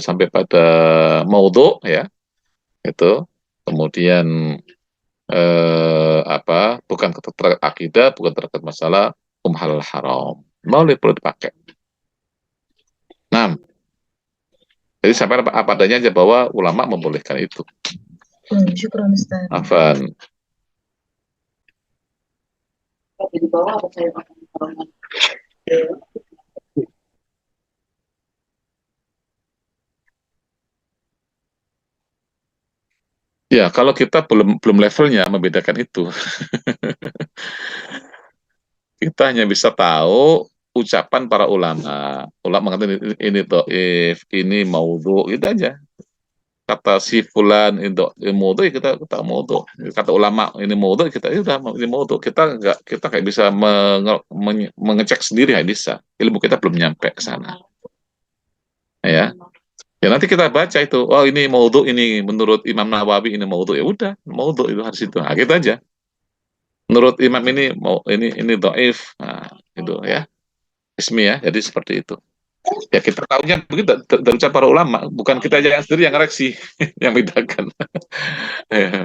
[SPEAKER 1] sampai pada maudhu ya itu. Kemudian bukan terkait akidah, bukan terkait masalah halal haram, boleh dipakai. Nah, jadi sampai apa adanya aja bahwa ulama membolehkan itu.
[SPEAKER 3] Syukran Ustaz.
[SPEAKER 1] Afan.
[SPEAKER 3] Di bawah apa saya
[SPEAKER 1] Ya, kalau kita belum levelnya membedakan itu. Kita hanya bisa tahu ucapan para ulama. Ulama mengatakan ini dhaif, ini maudhu, itu aja. Kata si fulan ini maudhu, ya kita maudhu. Kata ulama ini maudhu, kita sudah ini maudhu. Kita nggak bisa mengecek sendiri, nggak bisa. Ilmu kita belum nyampe ke sana. Ya. Ya nanti kita baca itu, oh ini maudhu, ini menurut Imam Nawawi ini maudhu, ya udah maudhu itu harus itu. Nah, gitu aja. Menurut Imam ini dhaif, nah itu ya, ismi ya, jadi seperti itu. Ya kita tahunya begitu dari ucapan para ulama, bukan kita aja yang sendiri yang koreksi, yang bedakan. Ya,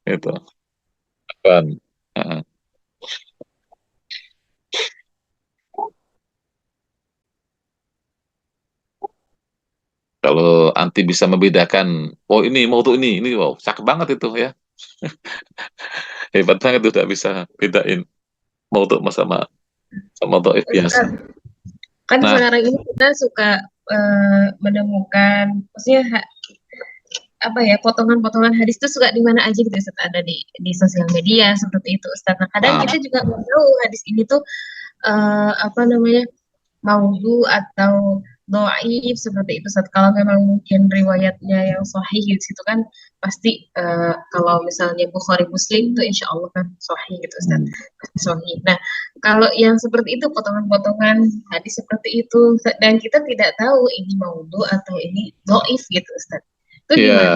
[SPEAKER 1] itu. Kan. Heeh. Kalau anti bisa membedakan, oh ini mau tuh ini, wow, cakep banget itu ya, hebat banget tuh udah bisa bedain mau tuh sama sama dhaif biasa.
[SPEAKER 3] Ustaz, kan
[SPEAKER 1] Nah,
[SPEAKER 3] sekarang ini kita suka menemukan, maksudnya apa ya, potongan-potongan hadis itu suka di mana aja gitu Ustaz, ada di sosial media seperti itu Ustaz. Nah, kadang
[SPEAKER 1] ah,
[SPEAKER 3] kita juga nggak tahu hadis ini tuh apa namanya, maudhu atau doaif seperti itu Ustaz. Kalau memang mungkin riwayatnya yang sahih gitu situ kan pasti kalau misalnya Bukhari Muslim tuh insya Allah kan sahih gitu Ustaz.
[SPEAKER 1] hmm,
[SPEAKER 3] Pasti sahih. Nah, kalau yang seperti itu potongan-potongan hadis seperti itu dan kita tidak tahu ini maudhu atau ini doaif gitu Ustaz. Itu gimana?
[SPEAKER 1] ya,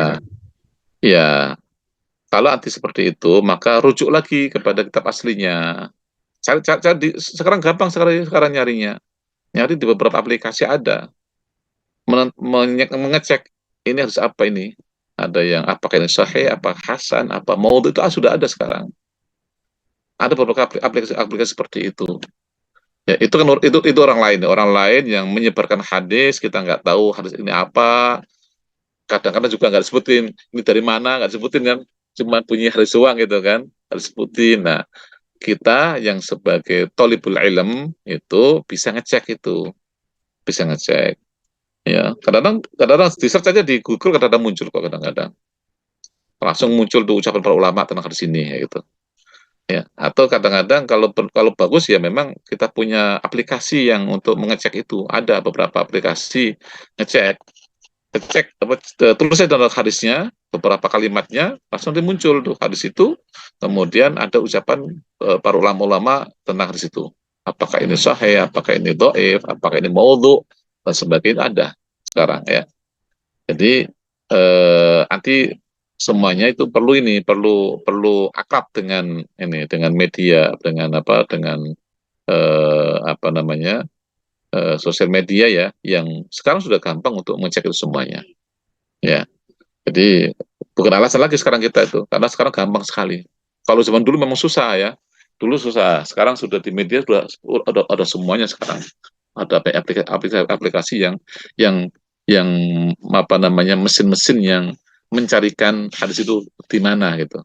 [SPEAKER 1] ya. Kalau anti seperti itu, maka rujuk lagi kepada kitab aslinya. Sekarang gampang sekarang sekarang nyarinya. Nyari di beberapa aplikasi ada. Mengecek ini harus apa ini. Ada yang apakah ini sahih, apa hasan, apa maudhu itu sudah ada sekarang. Ada beberapa aplikasi seperti itu. Ya, itu kan itu orang lain yang menyebarkan hadis, kita nggak tahu hadis ini apa. Kadang-kadang juga nggak disebutin ini dari mana, nggak disebutin kan, cuma bunyi hadis doang gitu kan, nggak disebutin. Nah, kita yang sebagai tolibul ilm itu bisa ngecek itu, bisa ngecek. Ya, kadang-kadang di search aja di Google kadang-kadang muncul kok kadang-kadang langsung muncul tuh ucapan para ulama tentang hadis ini ya gitu. Ya, atau kadang-kadang kalau bagus ya memang kita punya aplikasi yang untuk mengecek itu. Ada beberapa aplikasi ngecek, ngecek apa tulis aja download hadisnya, beberapa kalimatnya langsung dia muncul tuh hadis itu. Kemudian ada ucapan para ulama-ulama tentang hadis itu. Apakah ini sahih, apakah ini dhaif, apakah ini maudhu dan sebagainya ada sekarang ya. Jadi nanti semuanya itu perlu ini perlu perlu akrab dengan ini dengan media dengan apa dengan apa namanya sosial media ya yang sekarang sudah gampang untuk mengecek itu semuanya ya. Jadi bukan alasan lagi sekarang kita itu karena sekarang gampang sekali. Kalau zaman dulu memang susah ya. Dulu susah. Sekarang sudah di media sudah ada semuanya sekarang. Ada aplikasi yang yang apa namanya mesin-mesin yang mencarikan hadis itu di mana gitu.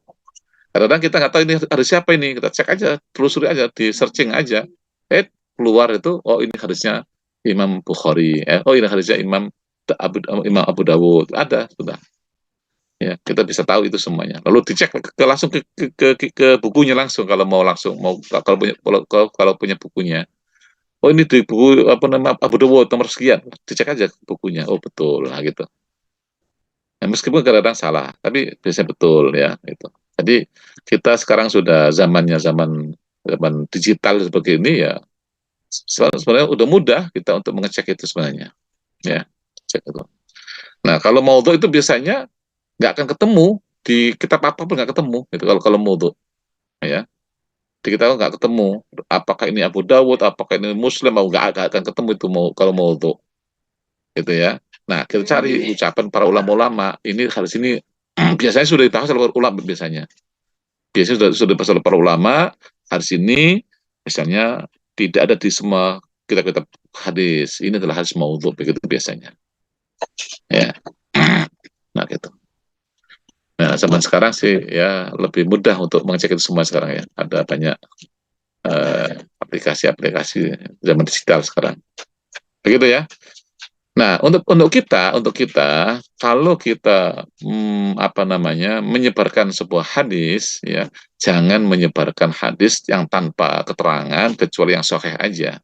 [SPEAKER 1] Kadang-kadang kita nggak tahu ini hadis siapa ini, kita cek aja, telusuri aja, di searching aja, keluar itu, oh ini hadisnya Imam Bukhari, oh ini hadisnya Imam Abu Dawud, ada sudah. Ya, kita bisa tahu itu semuanya. Lalu dicek langsung ke bukunya langsung kalau mau langsung mau kalau punya bukunya. Oh ini di buku apa nama Abu Dawud nomor sekian, dicek aja bukunya. Oh betul, nah gitu. Ya, meskipun kadang-kadang salah, tapi biasanya betul ya itu. Jadi kita sekarang sudah zamannya zaman zaman digital seperti ini ya. Sebenarnya udah mudah kita untuk mengecek itu sebenarnya. Ya, cek itu. Nah kalau mau itu biasanya nggak akan ketemu di kitab apapun nggak ketemu itu kalau kalau mau ya. Di kita nggak ketemu apakah ini Abu Dawud, apakah ini Muslim, mau nggak akan ketemu itu mau kalau mau gitu ya. Nah, kita cari ucapan para ulama-ulama. Ini harus ini biasanya sudah dibahas oleh ulama biasanya. Biasanya sudah dibahas oleh para ulama. Hadis ini misalnya tidak ada di semua kitab-kitab hadis. Ini adalah hadis maudhu begitu biasanya. Ya. Nah, gitu. Nah, zaman sekarang sih ya lebih mudah untuk mengecek itu semua sekarang ya. Ada banyak aplikasi-aplikasi zaman digital sekarang. Begitu ya. Nah, untuk kita kalau kita apa namanya menyebarkan sebuah hadis ya, jangan menyebarkan hadis yang tanpa keterangan kecuali yang sahih aja.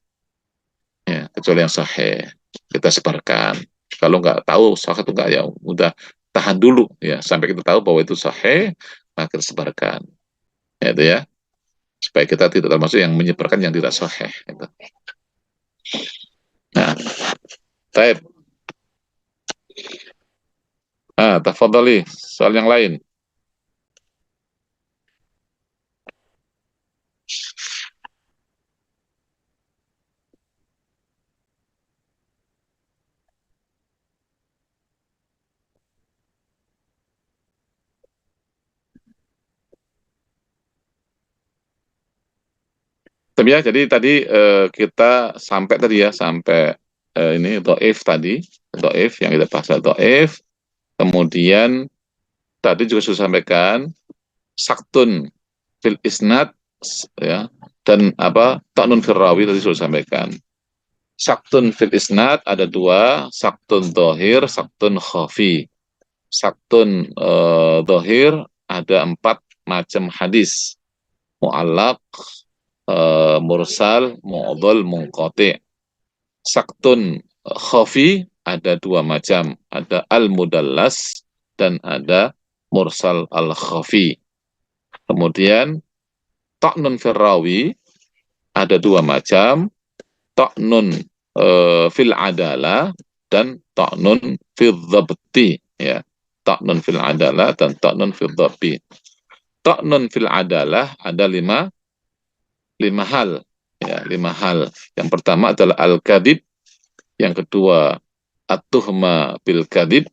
[SPEAKER 1] Ya, kecuali yang sahih kita sebarkan. Kalau nggak tahu sahih itu nggak ya udah tahan dulu ya sampai kita tahu bahwa itu sahih maka kita sebarkan. Ya, itu ya. Supaya kita tidak termasuk yang menyebarkan yang tidak sahih gitu. Nah, baik. Tafadhali soal yang lain. Tapi ya, jadi tadi kita sampai tadi ya, sampai ini doif tadi, doif yang kita bahas doif. Kemudian tadi juga sudah sampaikan saktun fil isnad ya, dan apa ta'nun fil rawi tadi sudah sampaikan. Saktun fil isnad ada dua, saktun dohir, saktun khafi. Saktun dohir ada 4 macam hadis: mu'allaq, mursal, mu'dhal, munqati. Saktun khafi ada 2 macam, ada al-mudallas dan ada mursal al-khafi. Kemudian ta'nun fil rawi ada 2 macam, ta'nun fil adalah dan ta'nun fil dhabti ya. Ta'nun fil adalah dan ta'nun fil dhabti. Ta'nun fil adalah ada 5 hal ya, 5 hal. Yang pertama adalah al-kadhib, yang kedua at-tuhma bil kadhib,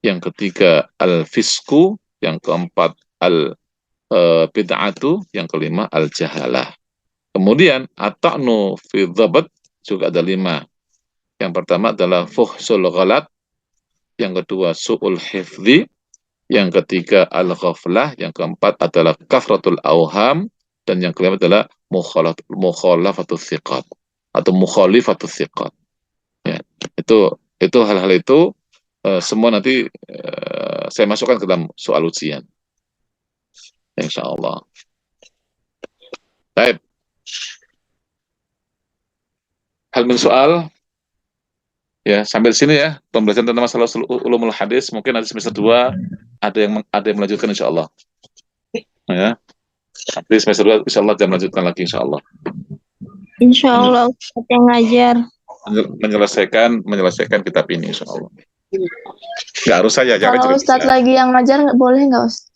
[SPEAKER 1] yang ketiga al-fisku, yang keempat al-bid'atu, yang kelima al-jahalah. Kemudian at-ta'nu fi dhabt juga ada 5. Yang pertama adalah fuhsul ghalat, yang kedua su'ul hifdzi, yang ketiga al-ghaflah, yang keempat adalah kafratul auham, dan yang kelima adalah mukhalafatul thiqat atau mukhalifatul thiqat. Ya, itu hal-hal itu semua nanti saya masukkan ke dalam soal ujian. Insyaallah. Baik. Hal min soal ya, sampai sini ya pembelajaran tentang masalah ulumul hadis. Mungkin nanti semester 2 ada yang melanjutkan insyaallah. Ya. Nanti semester 2 insyaallah jam melanjutkan lagi insyaallah.
[SPEAKER 2] Insyaallah Ustaz yang ngajar.
[SPEAKER 1] Menyelesaikan kitab ini insyaallah. Nggak harus saya, jangan
[SPEAKER 2] Kalau
[SPEAKER 1] juga
[SPEAKER 2] Ustaz
[SPEAKER 1] bisa.
[SPEAKER 2] lagi yang ngajar boleh nggak Ustaz?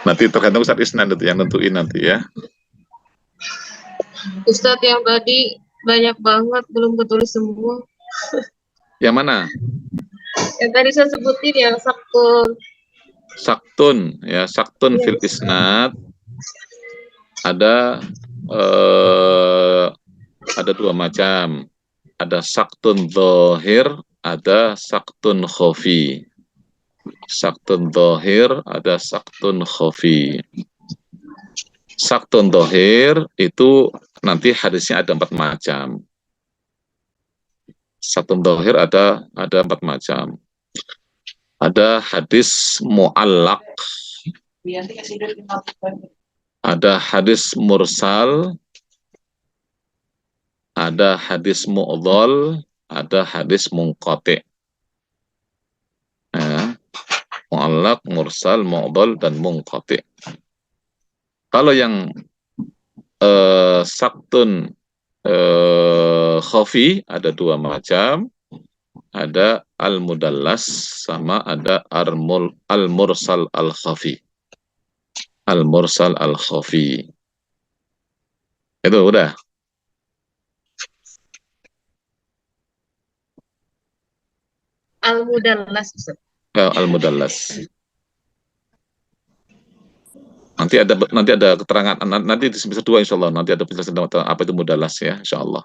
[SPEAKER 1] Nanti tergantung Ustaz Isnan itu yang nentuin nanti ya.
[SPEAKER 3] Ustadz yang tadi banyak banget belum ketulis semua.
[SPEAKER 1] Yang mana?
[SPEAKER 3] Yang tadi saya sebutin yang saktun.
[SPEAKER 1] Saktun ya, saktun fil isnad ada 2 macam. Ada saktun zahir, ada saktun khafi. Saktun zahir, ada saktun khafi. Saktun zahir itu nanti hadisnya ada 4 macam. Saktun zahir ada 4 macam. Ada hadis mu'allaq, ada hadis mursal, ada hadis mu'dhal, ada hadis munqati. Ya. Mu'allaq, mursal, mu'dhal, dan munqati. Kalau yang saktun khafi ada 2 macam, ada al-mudallas sama ada al-mursal al-khafi. Al-mursal al-khafi. Itu udah.
[SPEAKER 3] Al-mudallas.
[SPEAKER 1] Al-mudallas. Nanti ada keterangan nanti di semester 2 insyaallah nanti ada penjelasan apa itu mudallas ya insyaallah.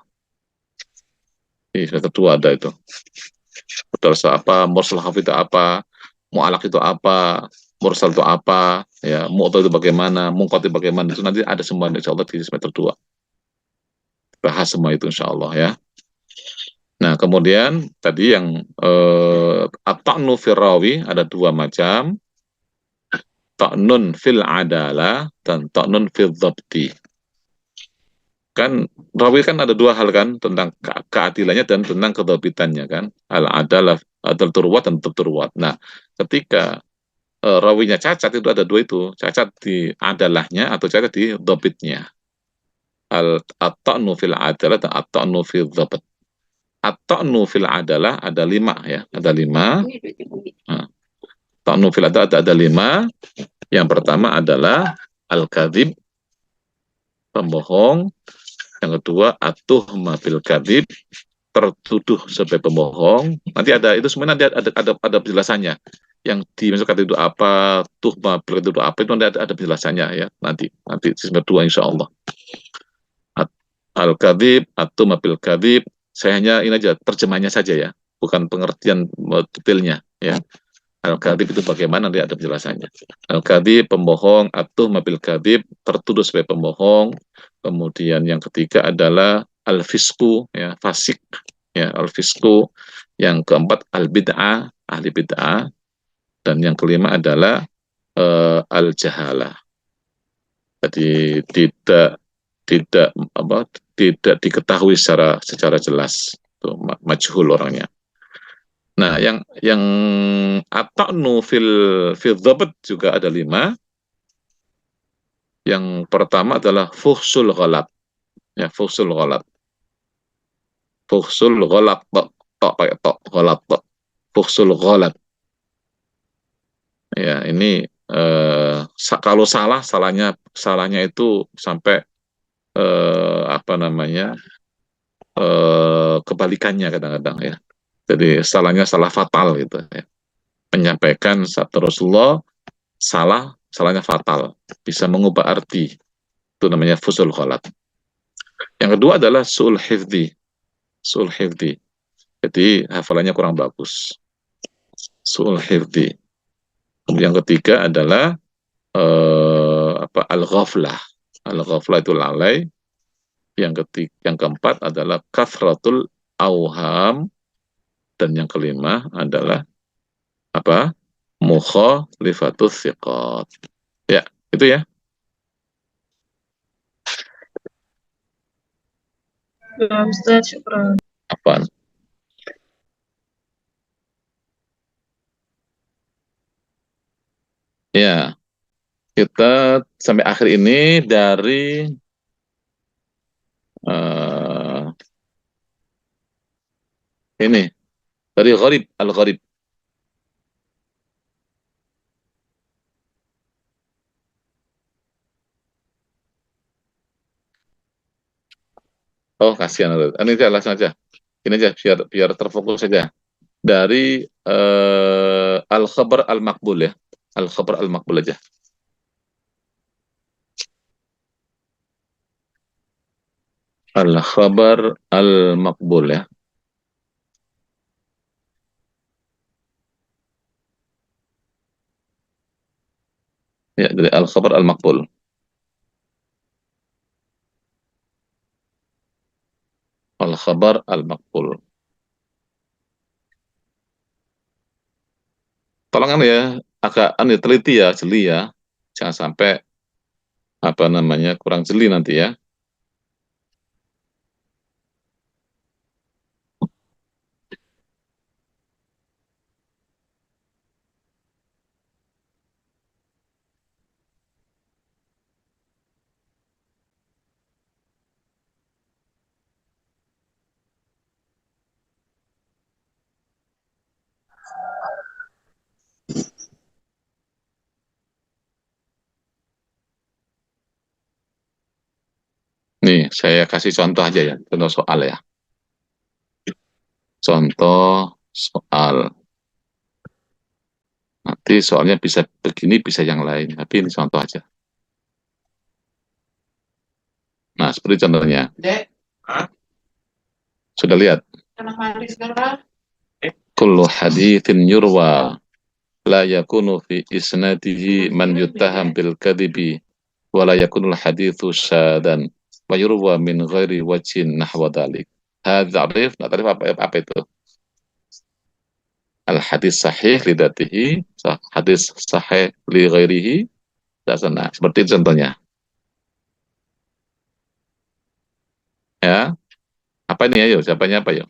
[SPEAKER 1] Di semester 2 ada itu. Mudallas apa, mursal khafi itu apa, mu'allaq itu apa, mursal itu apa, ya, mu'dhal itu bagaimana, munqati bagaimana, itu nanti ada semua insyaallah di semester 2. Bahas semua itu insyaallah ya. Nah, kemudian tadi yang at-ta'nu fil rawi ada 2 macam. Ta'nun fil adalah dan ta'nun fil dhabti. Kan rawi kan ada 2 hal kan, tentang keadilannya dan tentang kedhabitannya kan. Al-adalah, ad-turwat dan turwat. Nah, ketika rawinya cacat itu ada 2 itu, cacat di adalahnya atau cacat di dhabitnya. At-ta'nu fil adalah dan at-ta'nu fil dhabt. At-ta'nu fil adalah ada 5 ya, ada 5. Nah, ta'nu fil adalah ada 5. Yang pertama adalah al-kadhib, pembohong. Yang kedua at-tuhma bil kadhib, tertuduh sebagai pembohong. Nanti ada itu semuanya nanti ada penjelasannya. yang dimasukkan itu apa, tuhmah bil itu apa, itu nanti ada penjelasannya ya, nanti semester 2 insya Allah. Al-kadhib atau mabil kadhib, saya hanya ini aja terjemahnya saja ya, bukan pengertian detailnya ya. Al-kadhib itu bagaimana, nanti ada penjelasannya. Al-kadhib pembohong, atau mabil kadhib tertuduh sebagai pembohong. Kemudian yang ketiga adalah al-fisku ya, fasik ya, al-fisku. Yang keempat al-bid'ah, ahli bid'ah. Dan yang kelima adalah al-jahalah. Jadi tidak apa, tidak diketahui secara jelas, tuh majhul orangnya. Nah, yang ata'nu fil dhabt juga ada 5. Yang pertama adalah fuhsul ghalat. Ya, fuhsul ghalat. Fuhsul ghalat, tok pakai tok, ghalat tok. Fuhsul ghalat. Ya, ini kalau salahnya itu sampai apa namanya, kebalikannya kadang-kadang ya. Jadi salahnya salah fatal gitu ya. Menyampaikan sabda Rasulullah salahnya fatal, bisa mengubah arti. Itu namanya fusul ghalat. Yang kedua adalah su'ul hifdzi. Su'ul hifdzi. Jadi hafalannya kurang bagus. Su'ul hifdzi. Kemudian yang ketiga adalah al-ghaflah. Al-ghaflah itu lalai. Yang keempat adalah kathratul auham. Dan yang kelima adalah apa? Mukhalifatus thiqat. Ya, itu ya.
[SPEAKER 3] Ya, Ustaz, syukran.
[SPEAKER 1] Apaan? Ya, kita sampai akhir ini dari ini, dari gharib, al-gharib. Oh, kasihan. Ini aja langsung aja. Ini aja biar terfokus saja. Dari al-khabar al-maqbul ya. Al-khabar al-maqbul aja. Al-khabar al-maqbul ya. Ya, dari al-khabar al-maqbul. Al-khabar al-maqbul. Tolong ya, agak teliti ya, jeli ya. Jangan sampai apa namanya kurang jeli nanti ya. Nih, saya kasih contoh aja ya, contoh soal ya. Contoh soal. Nanti soalnya bisa begini, bisa yang lain. Tapi ini contoh aja. Nah, seperti contohnya.
[SPEAKER 4] Dek,
[SPEAKER 1] Sudah lihat?
[SPEAKER 4] kenapa Haris sekarang?
[SPEAKER 1] Kullu hadithin yurwa la yakunu fi isnadihi man yuttaham bil kadhibi wa la yakunul hadithu syadan wa yurwa min ghairi wajhin nahwa dhalik. Hadza ta'rif, ta'rif apa itu? Al hadis sahih li dzatihi, hadis sahih li ghairihi. Nah, seperti itu contohnya. Ya. Apa ini ayo? Siapanya apa yuk?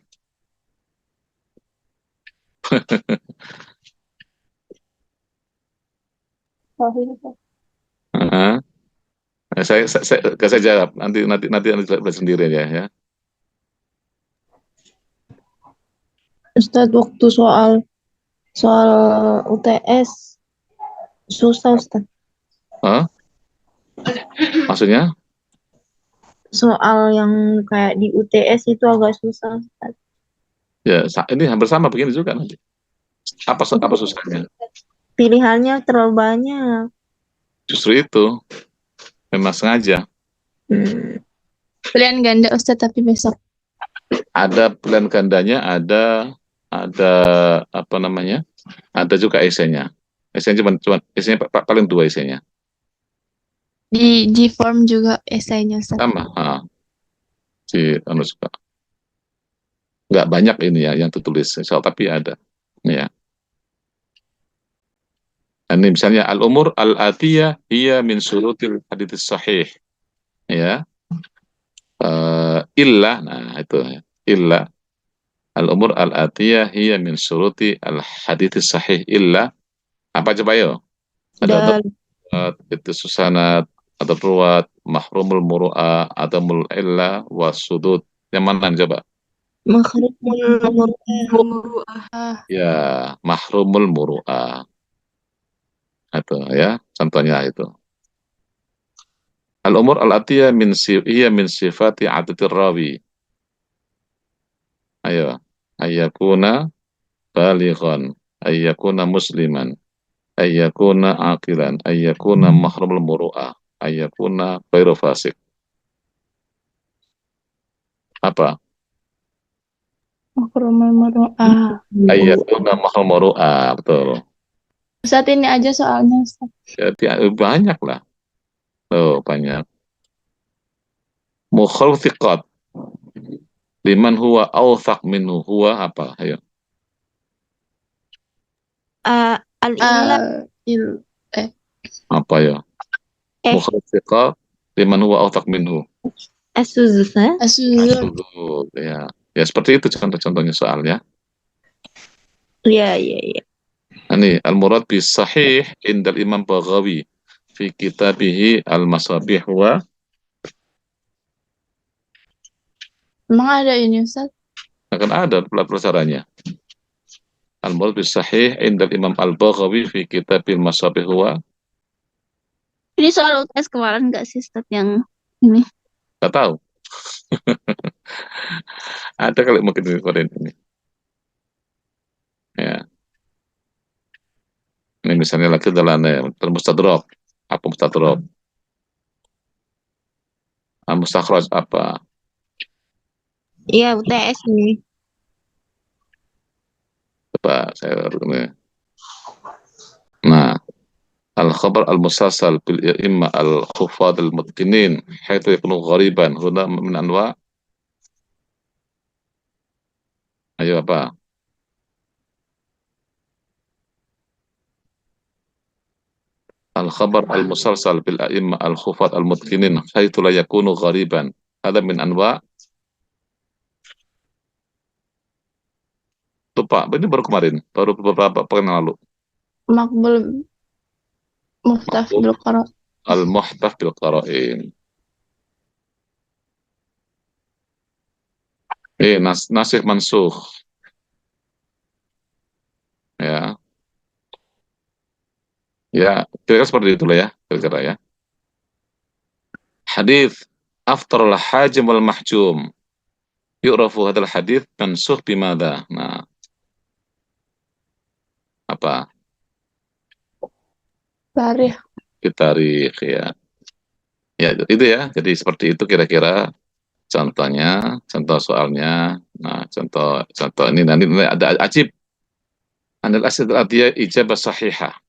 [SPEAKER 1] Heeh. Saya jawab. Nanti belajar sendiri ya.
[SPEAKER 2] Ustadz, waktu soal UTS susah, Ustadz.
[SPEAKER 1] Hah? Maksudnya?
[SPEAKER 2] Soal yang kayak di UTS itu agak susah, Ustadz.
[SPEAKER 1] Ya, ini hampir sama begini juga nanti. Apa susahnya?
[SPEAKER 2] Pilihannya terlalu banyak.
[SPEAKER 1] Justru itu memang sengaja.
[SPEAKER 4] Pilihan ganda Ustadz tapi besok.
[SPEAKER 1] Ada pilihan gandanya, ada apa namanya? Ada juga esainya. Esainya cuma esainya paling 2 esainya.
[SPEAKER 4] Di form juga esainya Ustadz.
[SPEAKER 1] Sama. Si anu suka. Nggak banyak ini ya yang tertulis, tapi ada. Ya. Ini misalnya al-umur al-atiyah hiya min syurutil hadits sahih. Ya. Illa, nah itu ya. Illa al-umur al-atiyah hiya min syuruti al-hadits sahih illa apa coba yo? Ada itu susanat, ada ruwat, mahrumul muru'ah, adamul illa, wasudud. Yang mana coba? Ya, mahrumul muru'ah. Itu ya, contohnya itu. Al-umur al-atiyah hiya min sifati adatir rawi. Ayo, ayyakuna balighan, ayyakuna musliman, ayyakuna aqilan, ayyakuna mahrumul muru'ah, ayyakuna ghairu fasik. Apa?
[SPEAKER 4] Makrumul muru'ah.
[SPEAKER 1] Ayyakuna mahrumul muru'ah, betul.
[SPEAKER 4] Ustadz ini aja soalnya Ustadz.
[SPEAKER 1] Jadi banyak lah. Oh, banyak. Mukhal thiqat. Liman huwa awthaq minhu huwa apa? Ayo.
[SPEAKER 2] Al-illah.
[SPEAKER 1] Apa ya? Mukhal thiqat liman huwa awthaq minhu.
[SPEAKER 2] As-suzuz.
[SPEAKER 1] As-suzuz, ya. Ya seperti itu contoh-contohnya soalnya.
[SPEAKER 2] Iya.
[SPEAKER 1] Ini al-murad bis sahih indal Imam Baghawi fi kitabihi al-masabih wa.
[SPEAKER 4] Emang ada ini Ustadz?
[SPEAKER 1] Akan ada pelajarannya. Al-murad bis sahih indal Imam al-Baghawi fi kitabil masabih wa.
[SPEAKER 5] Ini soal UTS kemarin nggak sih Ustadz yang ini?
[SPEAKER 1] Nggak tahu. Ada kali mungkin di kemarin ini. Ya. Ini misalnya lagi dalam mustadrak. Apa mustadrak? Mustakhraj apa?
[SPEAKER 2] Iya, UTS ini.
[SPEAKER 1] Coba saya ini. Nah, al-khabar al-musalsal bil imma al-khufad al-mutqinin haitsu yakunu ghariban huna min anwa. Ayo apa? Al-khabar al-musalsal bil imma al-khufad al-mutqinin haitsu la yakunu ghariban. Ada min anwa. Lupa, ini baru kemarin, baru beberapa pekan lalu.
[SPEAKER 4] Makbul muhtaf bil qara'.
[SPEAKER 1] Al-muhtaf bil qara'in. Nasikh mansukh. Ya. Ya, kira-kira seperti itulah ya, kira-kira ya. Hadis aftar al-hajim wal mahjum. Yu'rafu hadal hadis mansukh bimada. Nah. Apa?
[SPEAKER 4] Tarikh.
[SPEAKER 1] Tarikh ya. Ya, itu ya. Jadi seperti itu kira-kira contohnya, contoh soalnya. Nah, contoh ini nanti ada ajib. Anil asid al-atiyah ijabah sahihah.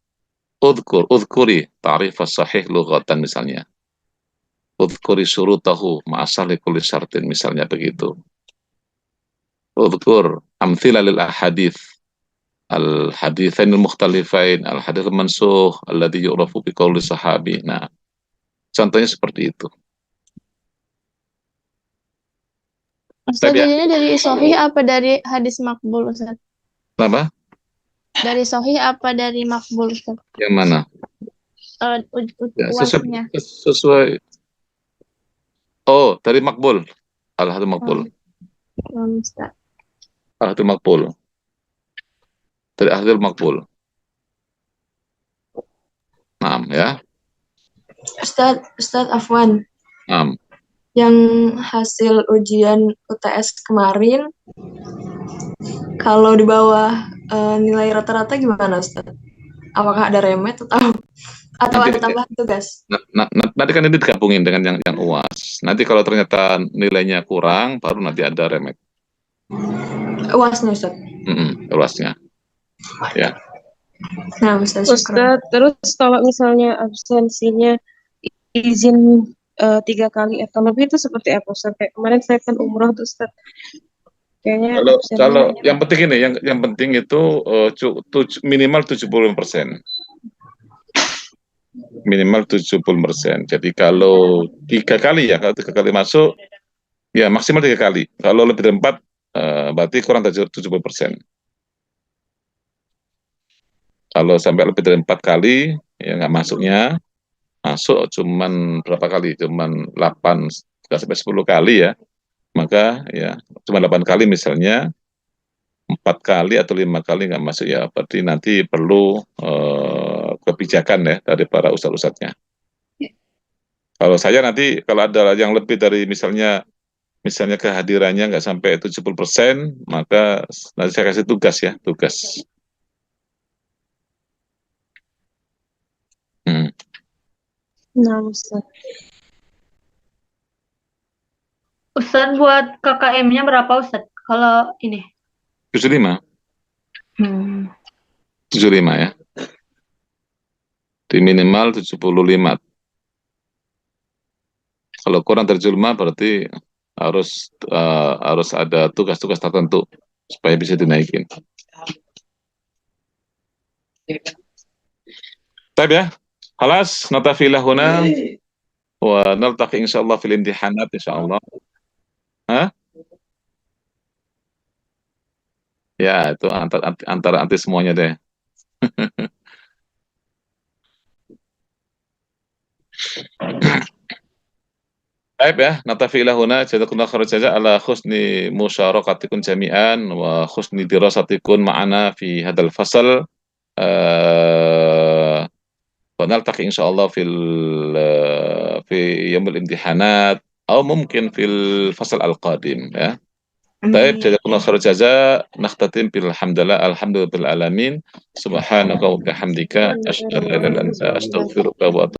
[SPEAKER 1] Udhkuri ta'rif as-sahih lughatan misalnya. Udhkuri syurutahu ma'asali kulli syartin misalnya begitu. Udhkur amthila lil ahadith. Al-hadithain al-mukhtalifain, al-hadith al-mansukh alladhi yu'rafu bi qawli sahabi. Nah, contohnya seperti itu.
[SPEAKER 4] Ustadz jadinya dari sahih apa dari hadis makbul Ustadz?
[SPEAKER 1] Apa?
[SPEAKER 4] Dari sahih apa dari makbul Ustadz?
[SPEAKER 1] Yang mana?
[SPEAKER 4] Ya,
[SPEAKER 1] sesuai. Oh, dari makbul. Al-hadith makbul.
[SPEAKER 4] Ustadz.
[SPEAKER 1] Al-hadith makbul. Dari hadith makbul. Naam ya.
[SPEAKER 3] Ustadz Afwan.
[SPEAKER 1] Naam.
[SPEAKER 3] Yang hasil ujian UTS kemarin, kalau di bawah nilai rata-rata gimana Ustadz?
[SPEAKER 6] apakah ada remet atau
[SPEAKER 1] Nanti
[SPEAKER 6] ada tambahan tugas?
[SPEAKER 1] nanti kan ini digabungin dengan yang UAS. Nanti kalau ternyata nilainya kurang, baru nanti ada remet.
[SPEAKER 6] UASnya Ustaz.
[SPEAKER 1] UASnya. Ya.
[SPEAKER 6] Nah, Ustaz, syukran.
[SPEAKER 3] Ustaz, terus kalau misalnya absensinya izin 3 kali atau lebih itu seperti apa Ustaz? Kayak kemarin saya kan umroh tuh Ustaz. Kayaknya
[SPEAKER 1] Kalau
[SPEAKER 3] absennya
[SPEAKER 1] yang penting ini, yang penting itu minimal 70%. Minimal 70%. Jadi kalau 3 kali ya, kalau 3 kali masuk, ya maksimal 3 kali. Kalau lebih dari 4, berarti kurang dari 70%. Kalau sampai lebih dari 4 kali, ya nggak masuknya, masuk cuman berapa kali? Cuman 8, nggak sampai 10 kali ya. Maka ya cuma 8 kali misalnya, 4 kali atau 5 kali nggak masuk ya, berarti nanti perlu kebijakan ya dari para ustadz-ustadznya. Kalau saya nanti, kalau ada yang lebih dari misalnya kehadirannya nggak sampai 70%, maka nanti saya kasih tugas ya, tugas.
[SPEAKER 3] Nah, Ustaz.
[SPEAKER 7] Ustaz, buat KKM-nya berapa Ustaz? Kalau ini?
[SPEAKER 1] 75. 75 ya. Di minimal 75. Kalau kurang dari 75 berarti harus ada tugas-tugas tertentu supaya bisa dinaikin. Baik ya. Khalas, natafi lahuna wa naltaqi insyaallah fil imtihanat insyaallah. Ya, itu antara anti semuanya deh. Baik ya, natafi lahuna jazakumullahu khairan jaza ala husni musyarakatikum jami'an wa husni dirasatikum ma'ana fi hadzal fasal. ونلتقي إن شاء الله في يوم الامتحانات أو ممكن في الفصل القادم ya. طيب جزاكم الله خير الجزاء نختتم بالحمد لله الحمد لله بالعالمين سبحانك وبحمدك أشهد أن لا إله إلا أنت أستغفرك وأتوب